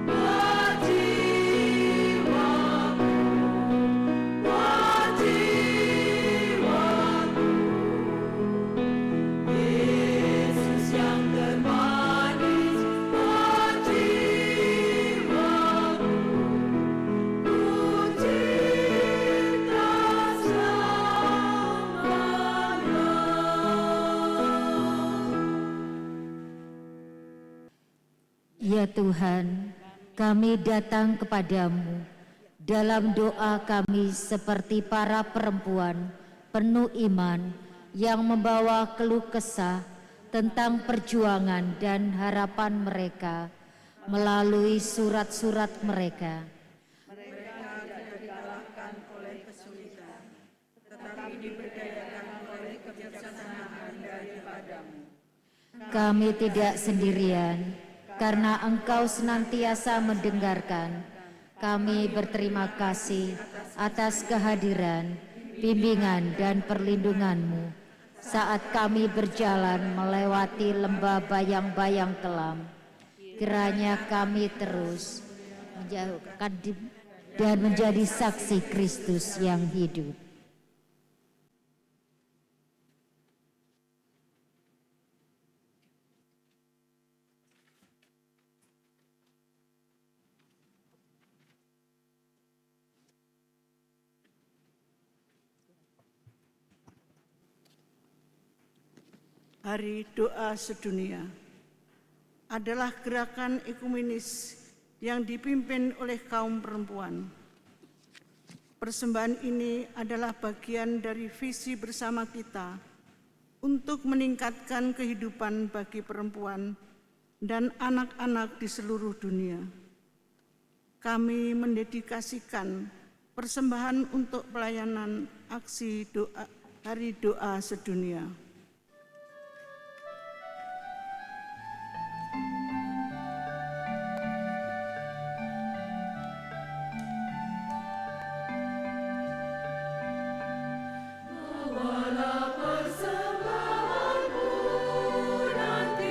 buat jiwaku, buat jiwaku. Yesus yang termanis buat jiwaku, ku cinta selamanya. Ya Tuhan, kami datang kepadamu dalam doa kami seperti para perempuan penuh iman yang membawa keluh kesah tentang perjuangan dan harapan mereka melalui surat-surat mereka. Mereka tidak dikalahkan oleh kesulitan, tetapi diberdayakan oleh kebijaksanaan daripadamu. Kami tidak sendirian, karena Engkau senantiasa mendengarkan. Kami berterima kasih atas kehadiran, bimbingan, dan perlindungan-Mu saat kami berjalan melewati lembah bayang-bayang kelam. Kiranya kami terus menjauhkan dan menjadi saksi Kristus yang hidup. Hari Doa Sedunia adalah gerakan ekumenis yang dipimpin oleh kaum perempuan. Persembahan ini adalah bagian dari visi bersama kita untuk meningkatkan kehidupan bagi perempuan dan anak-anak di seluruh dunia. Kami mendedikasikan persembahan untuk pelayanan aksi doa Hari Doa Sedunia. Bawalah persembahanmu nanti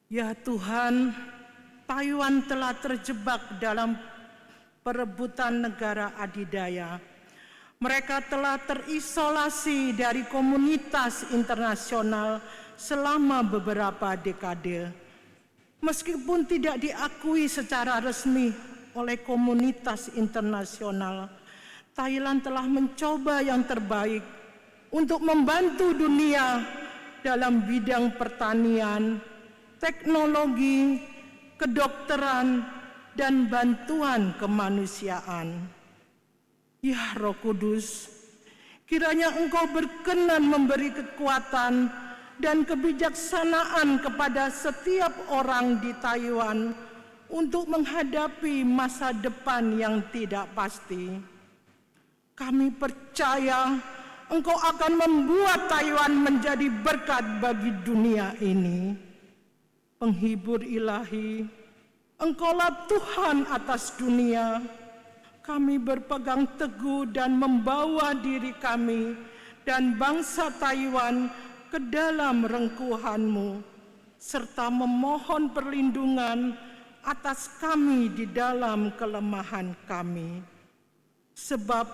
Ya Tuhan, Taiwan telah terjebak dalam perebutan negara adidaya. Mereka telah terisolasi dari komunitas internasional selama beberapa dekade. Meskipun tidak diakui secara resmi oleh komunitas internasional, Thailand telah mencoba yang terbaik untuk membantu dunia dalam bidang pertanian, teknologi, kedokteran, dan bantuan kemanusiaan. Ya Roh Kudus, kiranya Engkau berkenan memberi kekuatan dan kebijaksanaan kepada setiap orang di Taiwan untuk menghadapi masa depan yang tidak pasti. Kami percaya Engkau akan membuat Taiwan menjadi berkat bagi dunia ini. Penghibur ilahi, Engkaulah Tuhan atas dunia. Kami berpegang teguh dan membawa diri kami dan bangsa Taiwan ke dalam rengkuhan-Mu, serta memohon perlindungan atas kami di dalam kelemahan kami. Sebab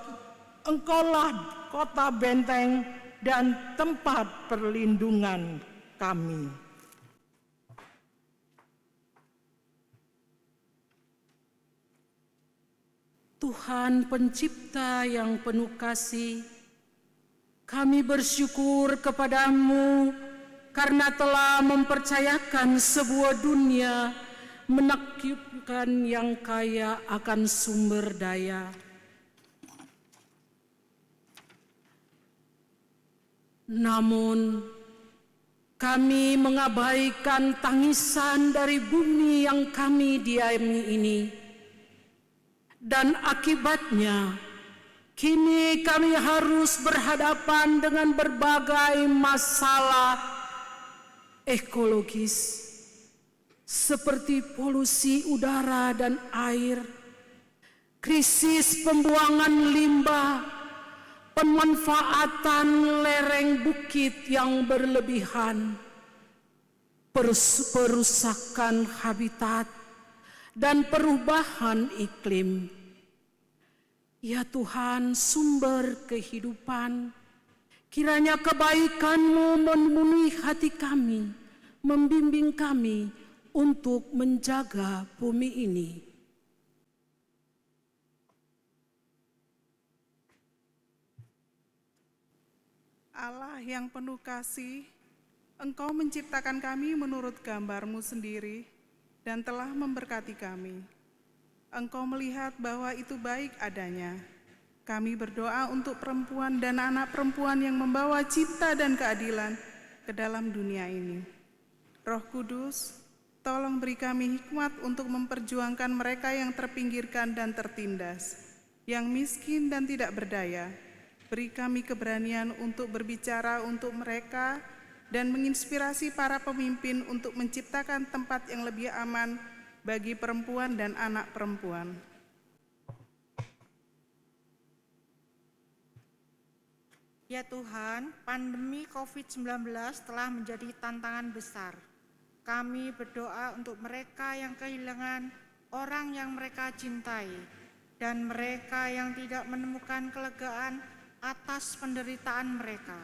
Engkaulah kota benteng dan tempat perlindungan kami. Tuhan Pencipta yang penuh kasih, kami bersyukur kepada-Mu karena telah mempercayakan sebuah dunia menakjubkan yang kaya akan sumber daya. Namun, kami mengabaikan tangisan dari bumi yang kami diami ini. Dan akibatnya, kini kami harus berhadapan dengan berbagai masalah ekologis, seperti polusi udara dan air, krisis pembuangan limbah, pemanfaatan lereng bukit yang berlebihan, perusakan habitat, dan perubahan iklim. Ya Tuhan, sumber kehidupan, kiranya kebaikan-Mu memenuhi hati kami, membimbing kami untuk menjaga bumi ini. Allah yang penuh kasih, Engkau menciptakan kami menurut gambar-Mu sendiri dan telah memberkati kami. Engkau melihat bahwa itu baik adanya. Kami berdoa untuk perempuan dan anak perempuan yang membawa cipta dan keadilan ke dalam dunia ini. Roh Kudus, tolong beri kami hikmat untuk memperjuangkan mereka yang terpinggirkan dan tertindas, yang miskin dan tidak berdaya. Beri kami keberanian untuk berbicara untuk mereka dan menginspirasi para pemimpin untuk menciptakan tempat yang lebih aman bagi perempuan dan anak perempuan. Ya Tuhan, pandemi COVID-19 telah menjadi tantangan besar. Kami berdoa untuk mereka yang kehilangan orang yang mereka cintai dan mereka yang tidak menemukan kelegaan atas penderitaan mereka.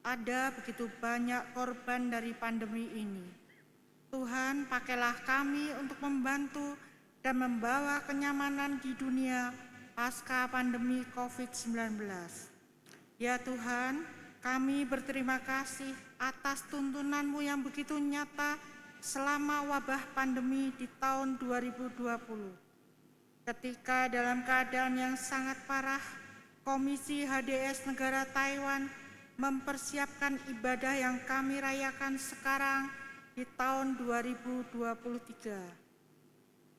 Ada begitu banyak korban dari pandemi ini. Tuhan, pakailah kami untuk membantu dan membawa kenyamanan di dunia pasca pandemi COVID-19. Ya Tuhan, kami berterima kasih atas tuntunan-Mu yang begitu nyata selama wabah pandemi di tahun 2020. Ketika dalam keadaan yang sangat parah, Komisi HDS Negara Taiwan mempersiapkan ibadah yang kami rayakan sekarang di tahun 2023.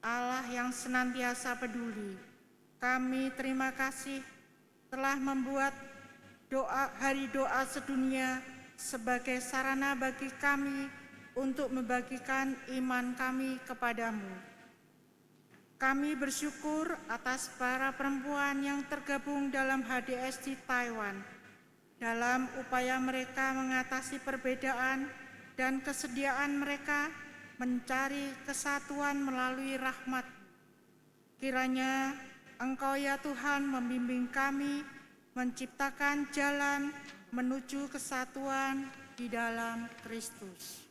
Allah yang senantiasa peduli, kami terima kasih telah membuat hari doa sedunia sebagai sarana bagi kami untuk membagikan iman kami kepadamu. Kami bersyukur atas para perempuan yang tergabung dalam HDS di Taiwan, dalam upaya mereka mengatasi perbedaan dan kesediaan mereka mencari kesatuan melalui rahmat. Kiranya Engkau ya Tuhan membimbing kami menciptakan jalan menuju kesatuan di dalam Kristus.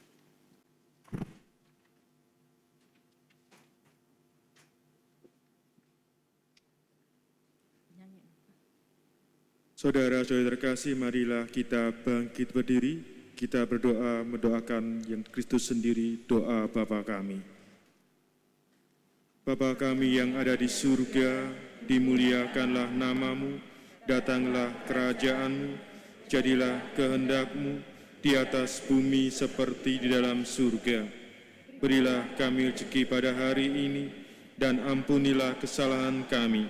Saudara-saudara terkasih, marilah kita bangkit berdiri, kita berdoa mendoakan yang Kristus sendiri, doa Bapa kami. Bapa kami yang ada di surga, dimuliakanlah namamu, datanglah kerajaan-Mu, jadilah kehendak-Mu di atas bumi seperti di dalam surga. Berilah kami rezeki pada hari ini, dan ampunilah kesalahan kami,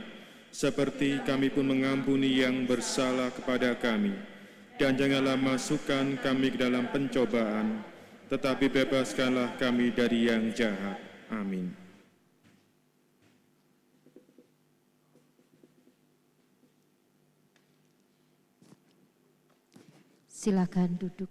seperti kami pun mengampuni yang bersalah kepada kami. Dan janganlah masukkan kami ke dalam pencobaan, tetapi bebaskanlah kami dari yang jahat. Amin. Silakan duduk.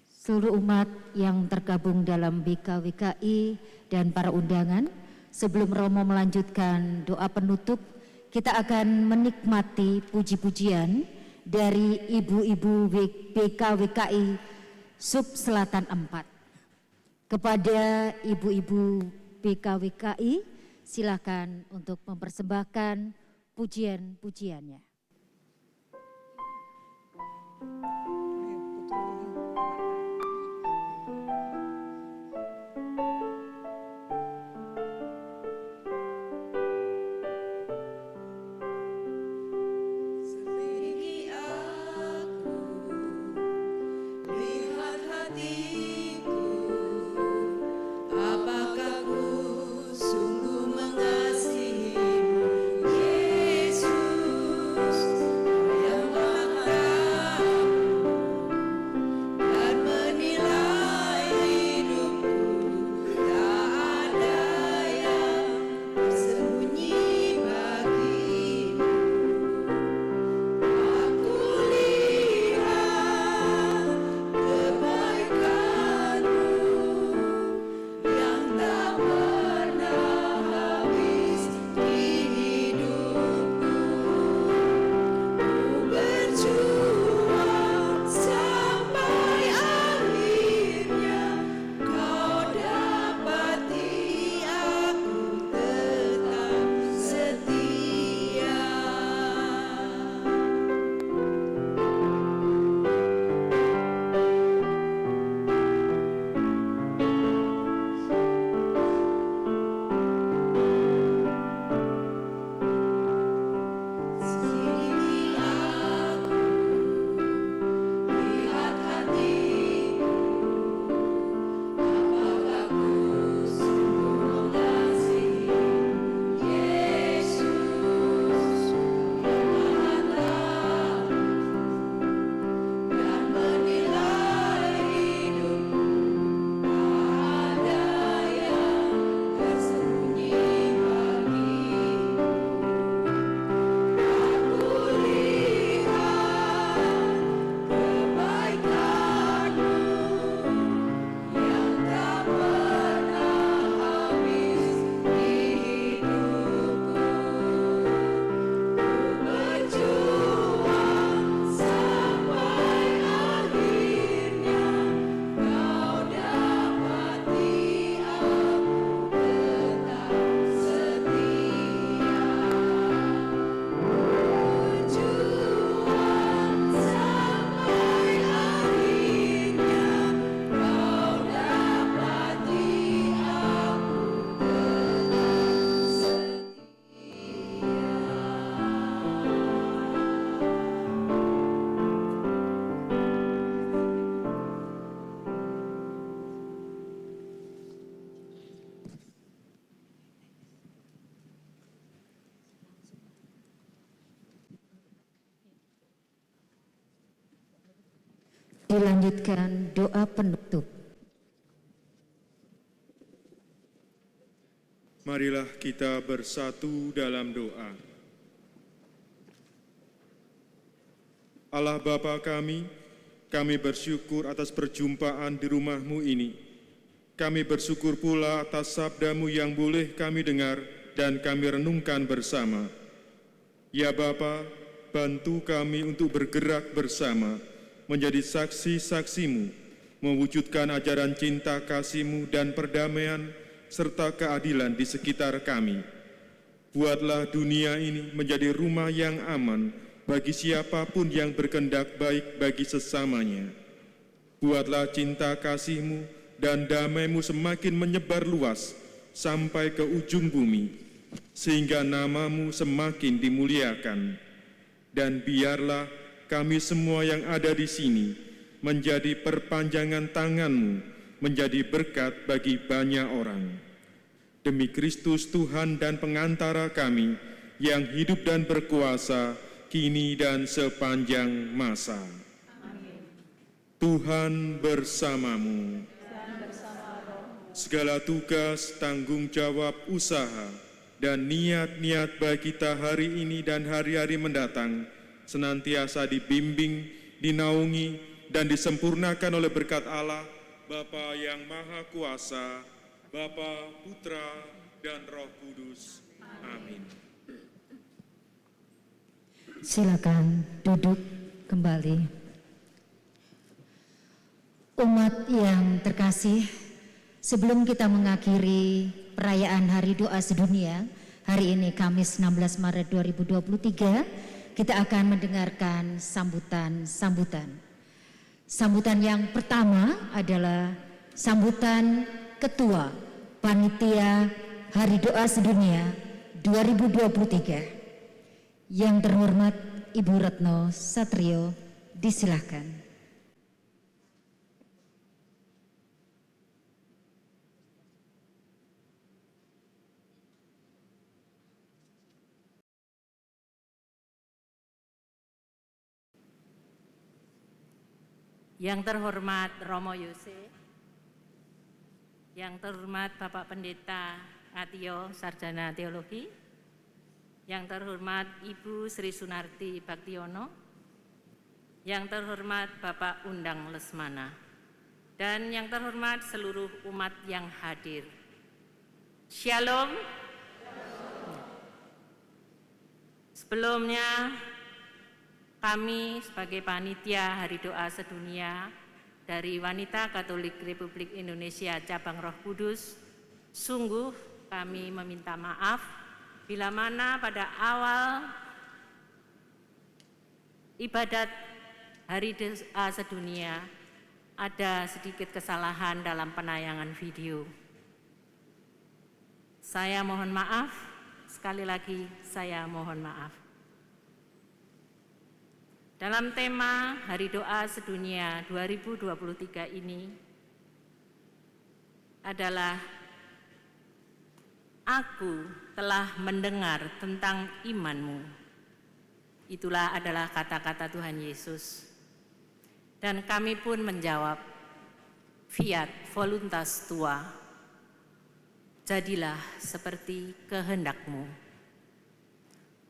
Seluruh umat yang tergabung dalam BKWKI dan para undangan, sebelum Romo melanjutkan doa penutup, kita akan menikmati puji-pujian dari ibu-ibu BKWKI Sub Selatan 4. Kepada ibu-ibu BKWKI, silakan untuk mempersembahkan pujian-pujiannya. Dilanjutkan doa penutup. Marilah kita bersatu dalam doa. Allah Bapa kami kami bersyukur atas perjumpaan di rumah-Mu ini. Kami bersyukur pula atas sabda-Mu yang boleh kami dengar dan kami renungkan bersama. Ya Bapa, bantu kami untuk bergerak bersama, menjadi saksi-saksi-Mu, mewujudkan ajaran cinta kasih-Mu dan perdamaian serta keadilan di sekitar kami. Buatlah dunia ini menjadi rumah yang aman bagi siapapun yang berkehendak baik bagi sesamanya. Buatlah cinta kasih-Mu dan damai-Mu semakin menyebar luas sampai ke ujung bumi, sehingga nama-Mu semakin dimuliakan. Dan biarlah kami semua yang ada di sini menjadi perpanjangan tangan-Mu, menjadi berkat bagi banyak orang. Demi Kristus Tuhan dan pengantara kami, yang hidup dan berkuasa, kini dan sepanjang masa. Amin. Tuhan bersamamu. Segala tugas, tanggung jawab, usaha, dan niat-niat baik kita hari ini dan hari-hari mendatang senantiasa dibimbing, dinaungi, dan disempurnakan oleh berkat Allah, Bapa yang Maha Kuasa, Bapa, Putra, dan Roh Kudus. Amin. Silakan duduk kembali. Umat yang terkasih, sebelum kita mengakhiri perayaan Hari Doa Sedunia, hari ini Kamis 16 Maret 2023, kita akan mendengarkan sambutan. Sambutan yang pertama adalah sambutan Ketua Panitia Hari Doa Sedunia 2023. Yang terhormat Ibu Retno Satrio, disilahkan. Yang terhormat Romo Yose, yang terhormat Bapak Pendeta Atio, Sarjana Teologi, yang terhormat Ibu Sri Sunarti Baktiono, yang terhormat Bapak Undang Lesmana, dan yang terhormat seluruh umat yang hadir. Shalom. Sebelumnya, kami sebagai Panitia Hari Doa Sedunia dari Wanita Katolik Republik Indonesia Cabang Roh Kudus, sungguh kami meminta maaf bila mana pada awal ibadat Hari Doa Sedunia ada sedikit kesalahan dalam penayangan video. Saya mohon maaf, sekali lagi saya mohon maaf. Dalam tema Hari Doa Sedunia 2023 ini adalah Aku telah mendengar tentang imanmu. Itulah adalah kata-kata Tuhan Yesus. Dan kami pun menjawab, Fiat voluntas tua, jadilah seperti kehendakmu.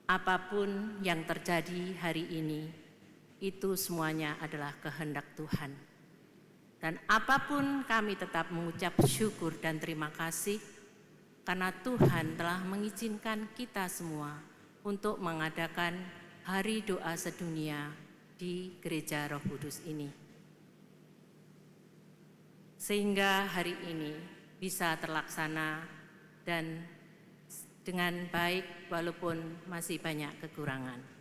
Apapun yang terjadi hari ini, itu semuanya adalah kehendak Tuhan. Dan apapun kami tetap mengucap syukur dan terima kasih karena Tuhan telah mengizinkan kita semua untuk mengadakan Hari Doa Sedunia di Gereja Roh Kudus ini. Sehingga hari ini bisa terlaksana dan dengan baik walaupun masih banyak kekurangan.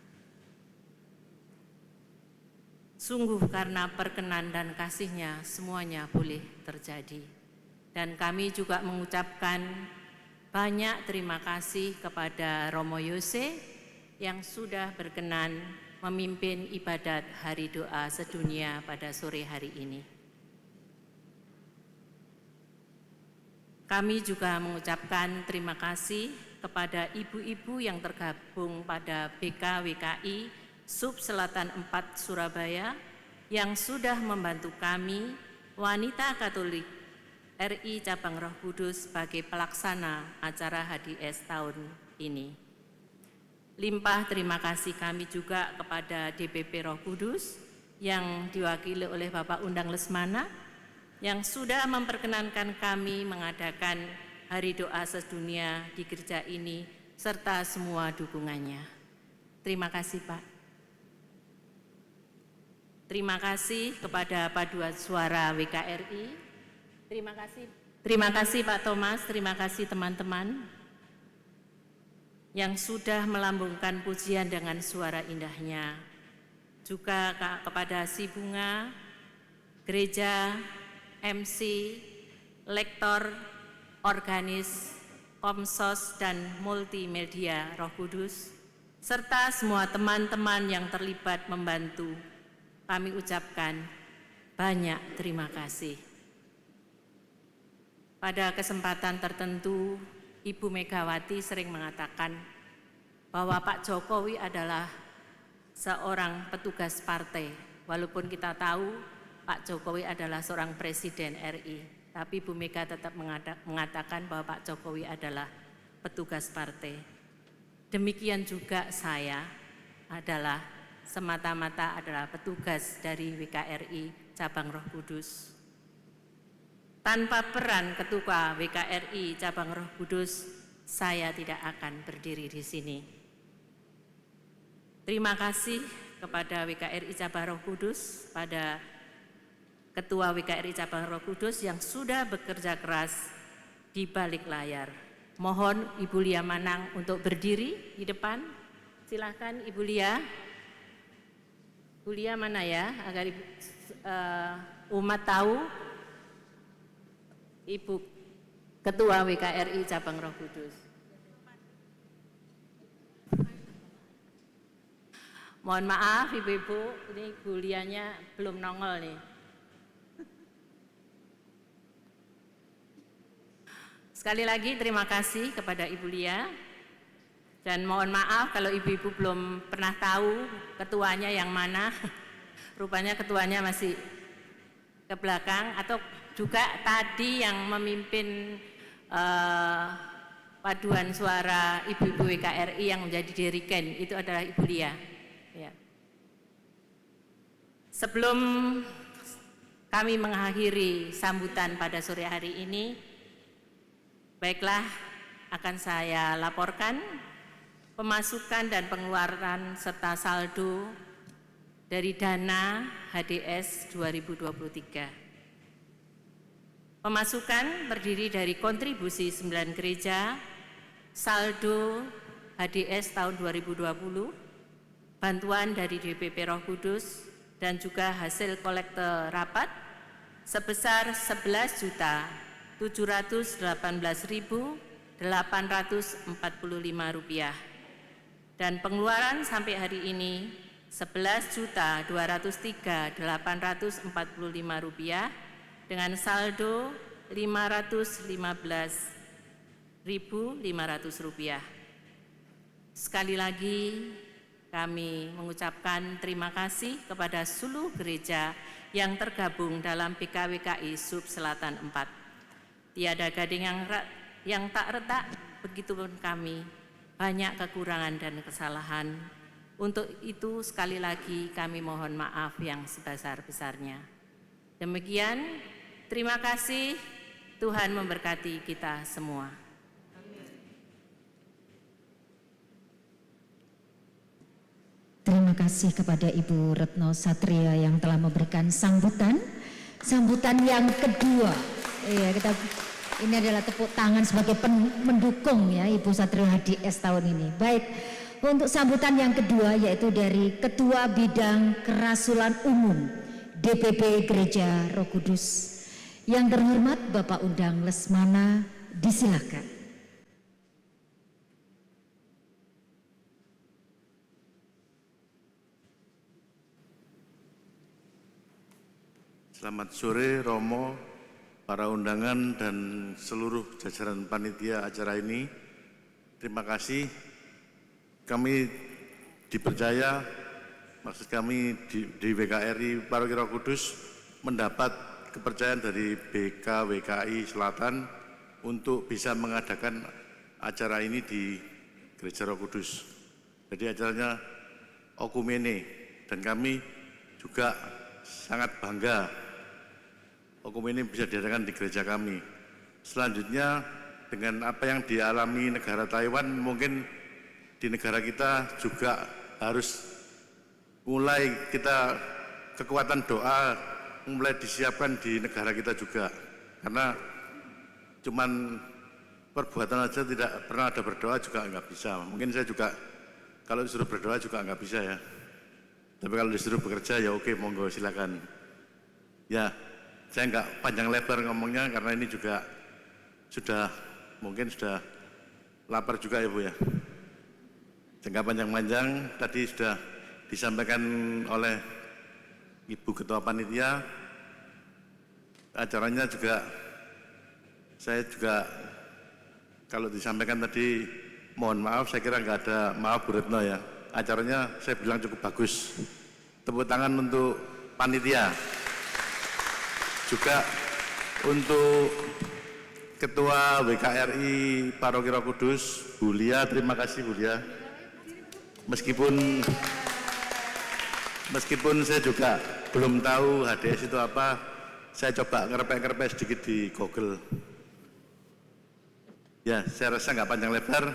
Sungguh karena perkenan dan kasih-Nya semuanya boleh terjadi. Dan kami juga mengucapkan banyak terima kasih kepada Romo Yose yang sudah berkenan memimpin ibadat Hari Doa Sedunia pada sore hari ini. Kami juga mengucapkan terima kasih kepada ibu-ibu yang tergabung pada BKWKI Sub Selatan 4 Surabaya yang sudah membantu kami, Wanita Katolik RI Cabang Roh Kudus sebagai pelaksana acara HDS tahun ini. Limpah terima kasih kami juga kepada DPP Roh Kudus yang diwakili oleh Bapak Undang Lesmana yang sudah memperkenankan kami mengadakan Hari Doa Sedunia di gereja ini serta semua dukungannya. Terima kasih Pak. Terima kasih kepada Paduan Suara WKRI. Terima kasih Pak Thomas, terima kasih teman-teman yang sudah melambungkan pujian dengan suara indahnya. Juga kepada Si Bunga, gereja, MC, lektor, organis, komsos, dan multimedia Roh Kudus, serta semua teman-teman yang terlibat membantu, kami ucapkan banyak terima kasih. Pada kesempatan tertentu, Ibu Megawati sering mengatakan bahwa Pak Jokowi adalah seorang petugas partai, walaupun kita tahu Pak Jokowi adalah seorang presiden RI, tapi Bu Mega tetap mengatakan bahwa Pak Jokowi adalah petugas partai. Demikian juga saya adalah semata-mata adalah petugas dari WKRI Cabang Roh Kudus. Tanpa peran Ketua WKRI Cabang Roh Kudus, saya tidak akan berdiri di sini. Terima kasih kepada WKRI Cabang Roh Kudus, pada Ketua WKRI Cabang Roh Kudus yang sudah bekerja keras di balik layar. Mohon Ibu Lia Manang untuk berdiri di depan. Silakan Ibu Lia. Ibu Lia mana ya, agar umat tahu Ibu Ketua WKRI Cabang Roh Kudus. Mohon maaf Ibu-ibu, ini Bu Lianya belum nongol nih. Sekali lagi terima kasih kepada Ibu Lia. Dan mohon maaf kalau ibu-ibu belum pernah tahu ketuanya yang mana. Rupanya ketuanya masih ke belakang, atau juga tadi yang memimpin paduan suara ibu-ibu WKRI yang menjadi dirigen itu adalah Ibu Lia. Ya. Sebelum kami mengakhiri sambutan pada sore hari ini, baiklah akan saya laporkan pemasukan dan pengeluaran serta saldo dari dana HDS 2023. Pemasukan terdiri dari kontribusi 9 gereja, saldo HDS tahun 2020, bantuan dari DPP Roh Kudus, dan juga hasil kolekte rapat sebesar Rp11.718.845. Dan pengeluaran sampai hari ini Rp11.203.845 dengan saldo Rp515.500. Sekali lagi kami mengucapkan terima kasih kepada seluruh gereja yang tergabung dalam PKWKI Sub Selatan 4. Tiada gading yang tak retak, begitupun kami banyak kekurangan dan kesalahan. Untuk itu sekali lagi kami mohon maaf yang sebesar-besarnya. Demikian, terima kasih, Tuhan memberkati kita semua. Terima kasih kepada Ibu Retno Satria yang telah memberikan sambutan yang kedua. Iya, ini adalah tepuk tangan sebagai mendukung ya Ibu Satria HDS tahun ini. Baik, untuk sambutan yang kedua yaitu dari Ketua Bidang Kerasulan Umum DPP Gereja Roh Kudus. Yang terhormat Bapak Undang Lesmana, disilakan. Selamat sore Romo, para undangan dan seluruh jajaran panitia acara ini. Terima kasih. Kami dipercaya, maksud kami di WKRI Paroki Roh Kudus mendapat kepercayaan dari BKWKI Selatan untuk bisa mengadakan acara ini di Gereja Roh Kudus. Jadi acaranya okumene, dan kami juga sangat bangga hukum ini bisa diadakan di gereja kami. Selanjutnya dengan apa yang dialami negara Taiwan, mungkin di negara kita juga harus mulai kita kekuatan doa mulai disiapkan di negara kita juga. Karena cuman perbuatan aja tidak pernah ada berdoa juga nggak bisa. Mungkin saya juga kalau disuruh berdoa juga nggak bisa ya. Tapi kalau disuruh bekerja ya oke, monggo silakan. Ya, saya nggak panjang lebar ngomongnya karena ini juga mungkin sudah lapar juga ya Bu ya. Jangka panjang-panjang tadi sudah disampaikan oleh Ibu Ketua Panitia. Acaranya juga saya juga kalau disampaikan tadi mohon maaf, saya kira nggak ada maaf Bu Retno ya. Acaranya saya bilang cukup bagus. Tepuk tangan untuk panitia. Juga untuk Ketua WKRI Paroki Roh Kudus, Bu Lia, terima kasih Bu Lia. Meskipun saya juga belum tahu HDS itu apa, saya coba ngerepek-ngerepek sedikit di Google. Ya, saya rasa nggak panjang lebar.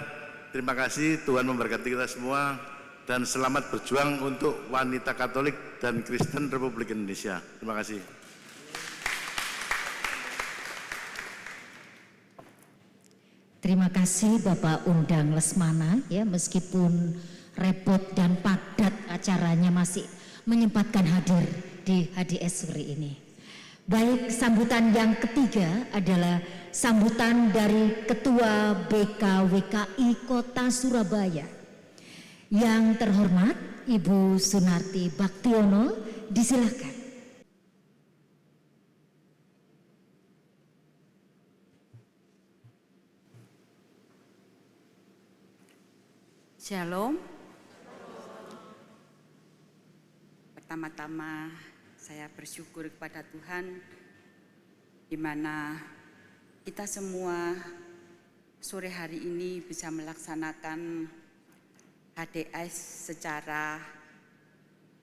Terima kasih, Tuhan memberkati kita semua, dan selamat berjuang untuk wanita Katolik dan Kristen Republik Indonesia. Terima kasih. Terima kasih Bapak Undang Lesmana, ya meskipun repot dan padat acaranya masih menyempatkan hadir di HDS sore ini. Baik, sambutan yang ketiga adalah sambutan dari Ketua BKWKI Kota Surabaya. Yang terhormat Ibu Sunarti Baktiono, disilakan. Shalom. Pertama-tama saya bersyukur kepada Tuhan di mana kita semua sore hari ini bisa melaksanakan HDS secara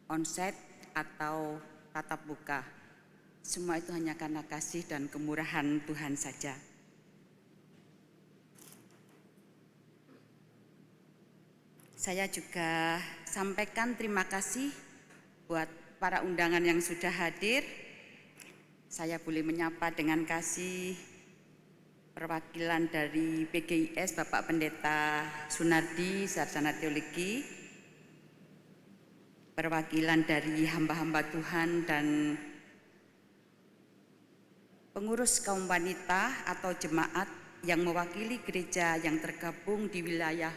onsite atau tatap muka. Semua itu hanya karena kasih dan kemurahan Tuhan saja. Saya juga sampaikan terima kasih buat para undangan yang sudah hadir. Saya boleh menyapa dengan kasih perwakilan dari PGIS Bapak Pendeta Sunardi, Sarjana Teologi, perwakilan dari hamba-hamba Tuhan dan pengurus kaum wanita atau jemaat yang mewakili gereja yang tergabung di wilayah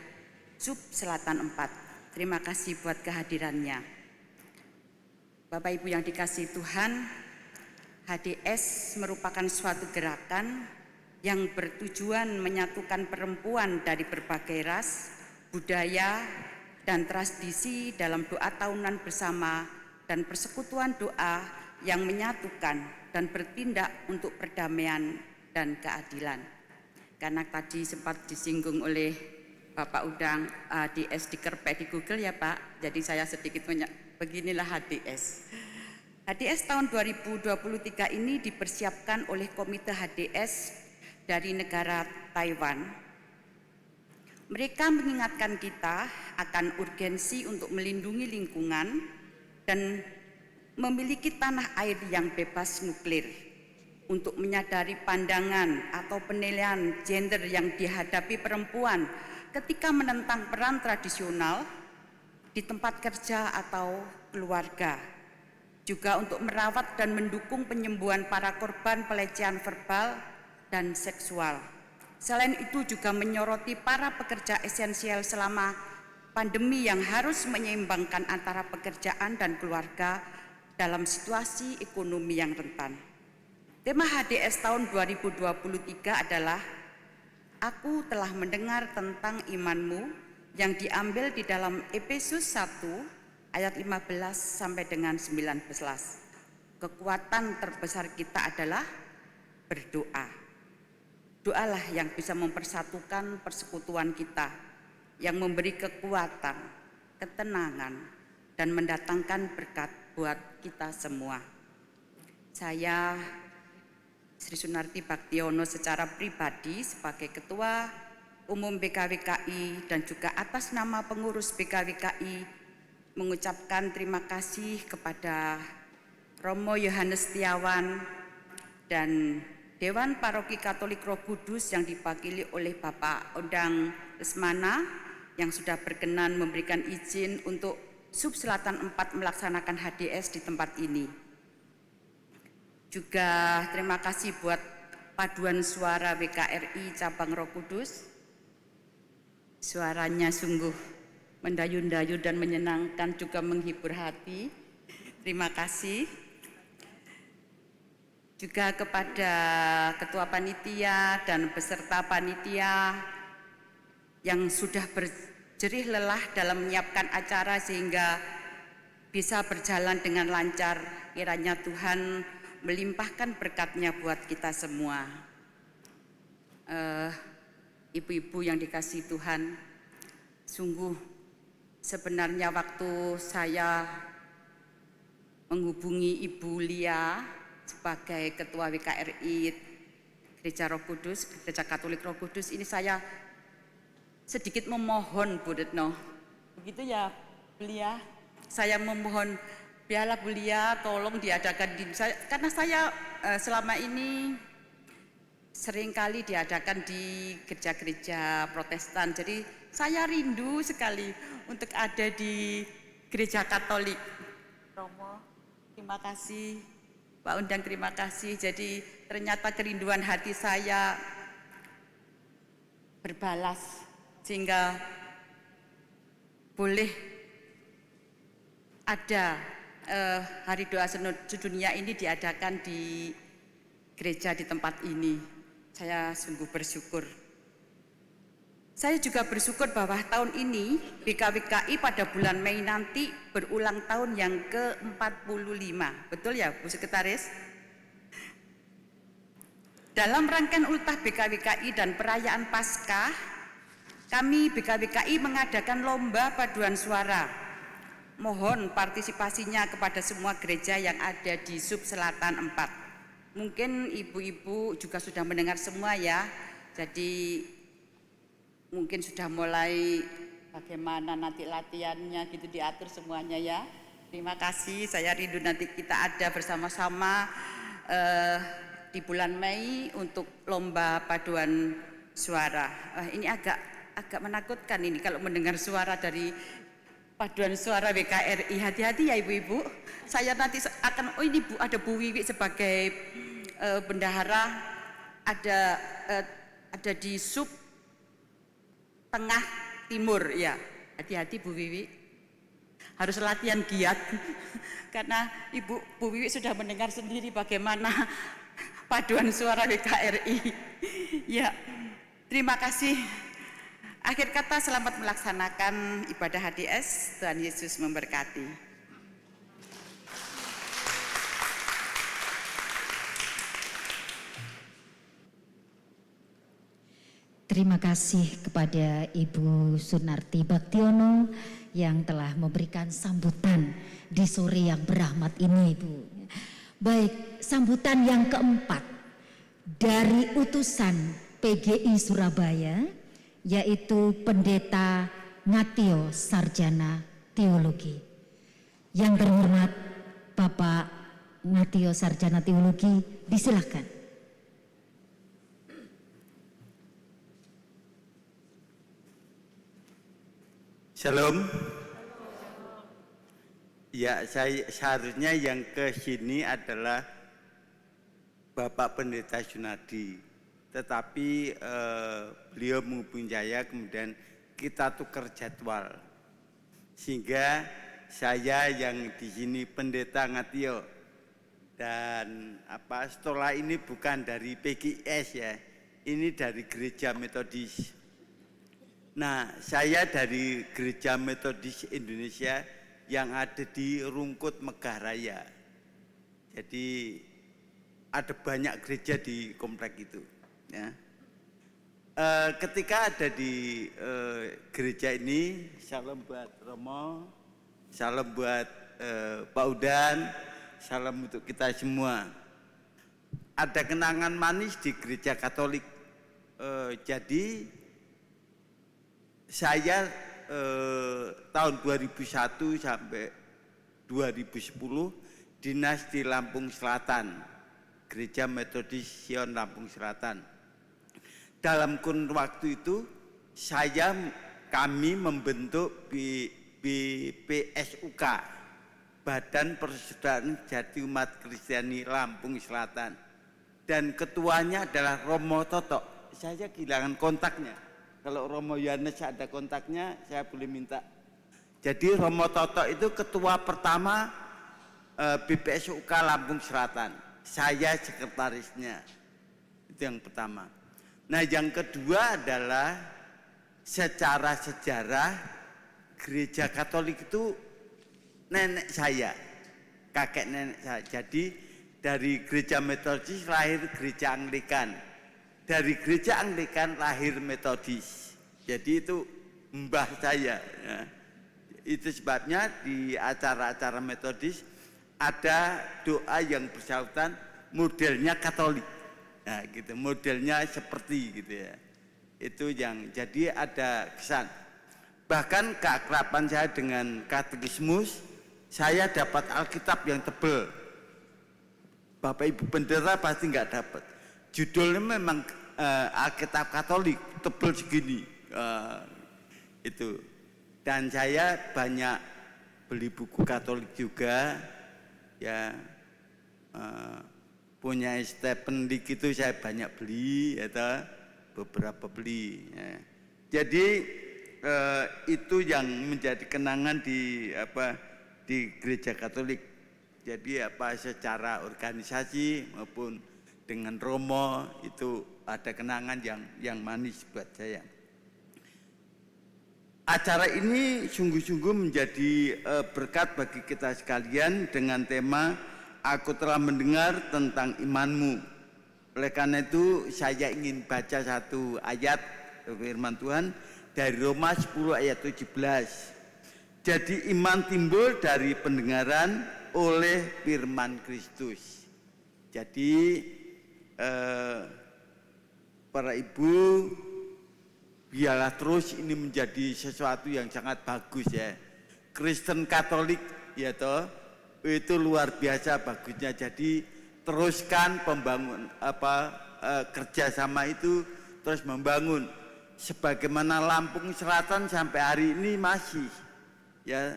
Sub Selatan 4. Terima kasih buat kehadirannya. Bapak Ibu yang dikasihi Tuhan, HDS merupakan suatu gerakan yang bertujuan menyatukan perempuan dari berbagai ras, budaya, dan tradisi dalam doa tahunan bersama dan persekutuan doa yang menyatukan dan bertindak untuk perdamaian dan keadilan. Karena tadi sempat disinggung oleh Bapak Undang HDS dikerpek di Google ya Pak, jadi saya sedikit beginilah HDS. HDS tahun 2023 ini dipersiapkan oleh Komite HDS dari negara Taiwan. Mereka mengingatkan kita akan urgensi untuk melindungi lingkungan dan memiliki tanah air yang bebas nuklir, untuk menyadari pandangan atau penilaian gender yang dihadapi perempuan ketika menentang peran tradisional di tempat kerja atau keluarga, juga untuk merawat dan mendukung penyembuhan para korban pelecehan verbal dan seksual. Selain itu juga menyoroti para pekerja esensial selama pandemi yang harus menyeimbangkan antara pekerjaan dan keluarga dalam situasi ekonomi yang rentan. Tema HDS tahun 2023 adalah Aku telah mendengar tentang imanmu, yang diambil di dalam Efesus 1 ayat 15 sampai dengan 19. Kekuatan terbesar kita adalah berdoa. Doalah yang bisa mempersatukan persekutuan kita, yang memberi kekuatan, ketenangan, dan mendatangkan berkat buat kita semua. Saya Sri Sunarti Baktiono secara pribadi sebagai Ketua Umum BKWKI dan juga atas nama pengurus BKWKI mengucapkan terima kasih kepada Romo Yohanes Setiawan dan Dewan Paroki Katolik Roh Kudus yang diwakili oleh Bapak Ondang Lesmana yang sudah berkenan memberikan izin untuk Sub Selatan 4 melaksanakan HDS di tempat ini. Juga terima kasih buat Paduan Suara WKRI Cabang Roh Kudus. Suaranya sungguh mendayu-dayu dan menyenangkan, juga menghibur hati. Terima kasih. Juga kepada Ketua Panitia dan peserta panitia yang sudah berjerih lelah dalam menyiapkan acara sehingga bisa berjalan dengan lancar. Kiranya Tuhan melimpahkan berkat-Nya buat kita semua. Ibu-ibu yang dikasihi Tuhan, sungguh sebenarnya waktu saya menghubungi Ibu Lia sebagai Ketua WKRI Gereja Roh Kudus, Gereja Katolik Roh Kudus, ini saya sedikit memohon Bu Retno. Begitu ya Bu Lia, saya memohon biarlah Bu Lia tolong diadakan di saya, karena saya selama ini seringkali diadakan di gereja-gereja Protestan. Jadi saya rindu sekali untuk ada di Gereja Katolik. Romo, terima kasih. Pak Undang, terima kasih. Jadi ternyata kerinduan hati saya berbalas sehingga boleh ada Hari Doa Sedunia ini diadakan di gereja di tempat ini. Saya sungguh bersyukur. Saya juga bersyukur bahwa tahun ini BKWKI pada bulan Mei nanti berulang tahun yang ke-45. Betul ya Bu Sekretaris? Dalam rangkaian ultah BKWKI dan perayaan Paskah, kami BKWKI mengadakan lomba paduan suara. Mohon partisipasinya kepada semua gereja yang ada di Sub Selatan 4. Mungkin ibu-ibu juga sudah mendengar semua ya. Jadi mungkin sudah mulai bagaimana nanti latihannya gitu, diatur semuanya ya. Terima kasih, saya rindu nanti kita ada bersama-sama di bulan Mei untuk lomba paduan suara. Ini agak menakutkan ini kalau mendengar suara dari paduan suara WKRI. Hati-hati ya ibu-ibu. Saya nanti akan, oh ini Bu, ada Bu Wiwi sebagai bendahara, ada di Sub Tengah Timur ya. Hati-hati Bu Wiwi, harus latihan giat karena Bu Wiwi sudah mendengar sendiri bagaimana paduan suara WKRI ya. Terima kasih. Akhir kata, selamat melaksanakan ibadah HDS. Tuhan Yesus memberkati. Terima kasih kepada Ibu Sunarti Baktiono yang telah memberikan sambutan di sore yang berahmat ini, Ibu. Baik, sambutan yang keempat dari utusan PGI Surabaya, yaitu Pendeta Ngatio Sarjana Teologi. Yang terhormat Bapak Ngatio Sarjana Teologi, disilahkan. Shalom. Ya, seharusnya yang ke sini adalah Bapak Pendeta Sunardi, tetapi beliau menghubungi saya, kemudian kita tukar jadwal, sehingga saya yang di sini Pendeta Ngatio, dan setelah ini bukan dari PGS ya, ini dari Gereja Metodis. Nah, saya dari Gereja Metodis Indonesia yang ada di Rungkut Megaraya. Jadi ada banyak gereja di komplek itu. Ya. Ketika ada di gereja ini, salam buat Romo, salam buat Pak Udan, salam untuk kita semua. Ada kenangan manis di gereja Katolik. Jadi saya tahun 2001 sampai 2010 dinas di Lampung Selatan, Gereja Metodis Sion Lampung Selatan. Dalam kurun waktu itu kami membentuk BPSUK, Badan Persaudaraan Jati Umat Kristiani Lampung Selatan, dan ketuanya adalah Romo Toto. Saya kehilangan kontaknya. Kalau Romo Yohanes ada kontaknya, saya boleh minta. Jadi Romo Toto itu ketua pertama BPSUK Lampung Selatan. Saya sekretarisnya. Itu yang pertama. Nah, yang kedua adalah secara sejarah gereja Katolik itu nenek saya, kakek nenek saya. Jadi dari gereja Metodis lahir gereja Anglikan, dari gereja Anglikan lahir Metodis. Jadi itu mbah saya. Ya. Itu sebabnya di acara-acara Metodis ada doa yang bersangkutan modelnya Katolik. Nah, gitu, modelnya seperti gitu ya. Itu yang jadi ada kesan. Bahkan keakraban saya dengan katekismus, saya dapat Alkitab yang tebel. Bapak Ibu pendeta pasti nggak dapat. Judulnya memang Alkitab Katolik, tebel segini. Itu. Dan saya banyak beli buku Katolik juga, ya. Punya Stephen League itu saya banyak beli, ya, beberapa beli. Ya. Jadi itu yang menjadi kenangan di gereja Katolik. Jadi secara organisasi maupun dengan Romo itu ada kenangan yang manis buat saya. Acara ini sungguh-sungguh menjadi berkat bagi kita sekalian dengan tema Aku telah mendengar tentang imanmu. Oleh karena itu saya ingin baca satu ayat firman Tuhan dari Roma 10 ayat 17. Jadi iman timbul dari pendengaran oleh firman Kristus. Jadi para ibu, biarlah terus ini menjadi sesuatu yang sangat bagus ya. Kristen Katolik ya toh, itu luar biasa bagusnya. Jadi teruskan pembangun kerjasama itu terus membangun. Sebagaimana Lampung Selatan sampai hari ini masih ya.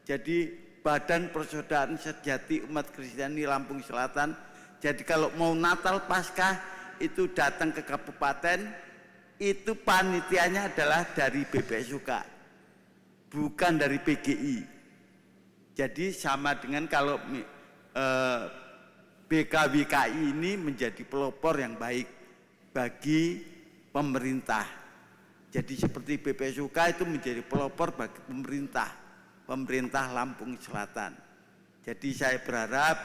Jadi Badan Persaudaraan Sejati Umat Kristiani Lampung Selatan. Jadi kalau mau Natal Paskah itu datang ke kabupaten, itu panitianya adalah dari BPSUK, bukan dari PGI. Jadi sama dengan kalau BKWKI ini menjadi pelopor yang baik bagi pemerintah. Jadi seperti BPSUK itu menjadi pelopor bagi pemerintah Lampung Selatan. Jadi saya berharap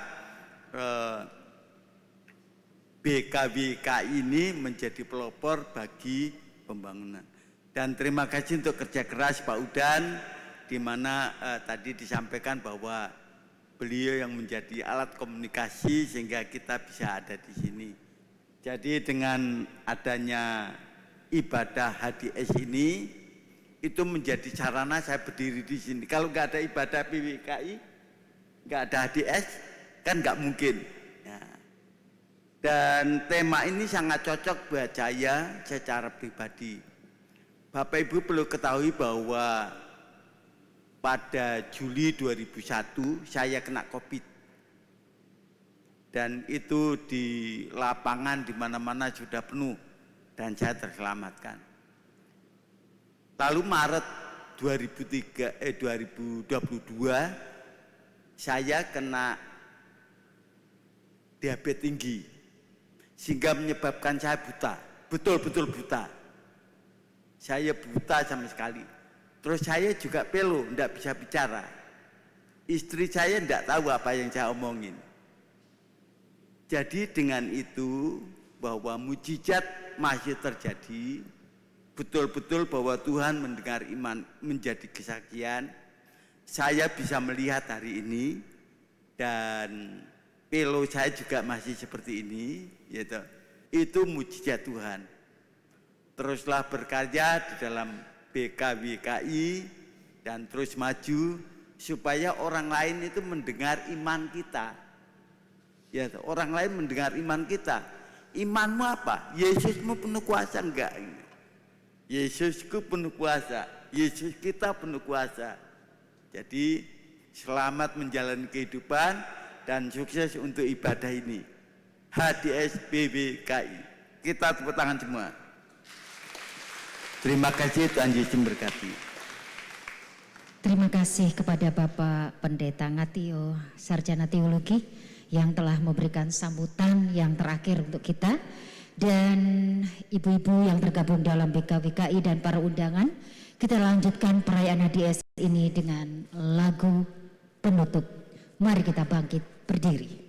BKWKI ini menjadi pelopor bagi pembangunan. Dan terima kasih untuk kerja keras Pak Udan, di mana tadi disampaikan bahwa beliau yang menjadi alat komunikasi sehingga kita bisa ada di sini. Jadi dengan adanya ibadah HDS ini, itu menjadi sarana saya berdiri di sini. Kalau nggak ada ibadah PWKI, nggak ada HDS, kan nggak mungkin. Ya. Dan tema ini sangat cocok buat saya secara pribadi. Bapak Ibu perlu ketahui bahwa pada Juli 2001 saya kena COVID. Dan itu di lapangan di mana-mana sudah penuh dan saya terselamatkan. Lalu Maret 2022 saya kena diabetes tinggi sehingga menyebabkan saya buta, betul-betul buta. Saya buta sama sekali. Terus saya juga pelo, tidak bisa bicara. Istri saya tidak tahu apa yang saya omongin. Jadi dengan itu bahwa mujizat masih terjadi, betul-betul bahwa Tuhan mendengar iman menjadi kesaksian. saya bisa melihat hari ini dan pelo saya juga masih seperti ini, gitu. Itu mujizat Tuhan. Teruslah berkarya di dalam BKWKI dan terus maju supaya orang lain itu mendengar iman kita. Ya, orang lain mendengar iman kita. Imanmu apa? Yesusmu penuh kuasa enggak? Yesusku penuh kuasa. Yesus kita penuh kuasa. Jadi selamat menjalani kehidupan dan sukses untuk ibadah ini. HDS BWKI. Kita tepuk tangan semua. Terima kasih, Tuhan Yesus memberkati. Terima kasih kepada Bapak Pendeta Ngatio, Sarjana Teologi, yang telah memberikan sambutan yang terakhir untuk kita. Dan ibu-ibu yang tergabung dalam BKWKI dan para undangan, kita lanjutkan perayaan HDS ini dengan lagu penutup. Mari kita bangkit berdiri.